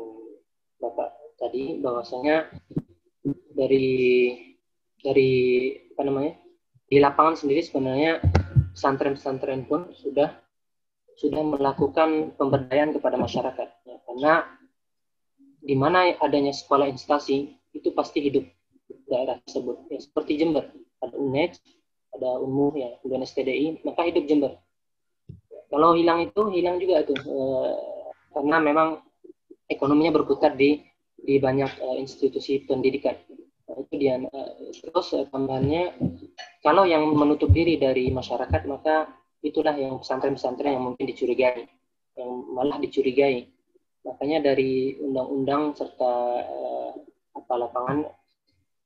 Bapak tadi, bahwasanya dari apa namanya, di lapangan sendiri sebenarnya pesantren-pesantren pun sudah melakukan pemberdayaan kepada masyarakat, ya, karena di mana adanya sekolah instasi itu pasti hidup daerah tersebut, ya, seperti Jember ada UNED, ada UNMU, ya, kemudian STDI, maka hidup Jember. Kalau hilang itu hilang juga itu, karena memang ekonominya berputar di banyak institusi pendidikan. Itu dia. Terus tambahannya, kalau yang menutup diri dari masyarakat, maka itulah yang pesantren-pesantren yang mungkin dicurigai, yang malah dicurigai. Makanya dari undang-undang serta lapangan,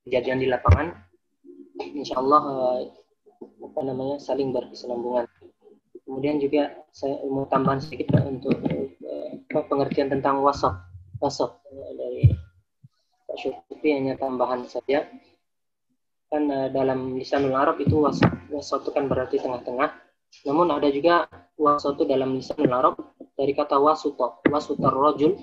kejadian di lapangan, insya Allah saling berkesinambungan. Kemudian juga saya mau tambahan sedikit untuk pengertian tentang wasaf dari Pak Syukri, hanya tambahan saja. Kan dalam lisanul Arab itu wasaf itu kan berarti tengah-tengah. Namun ada juga wasaf itu dalam lisanul Arab dari kata wasutar rajul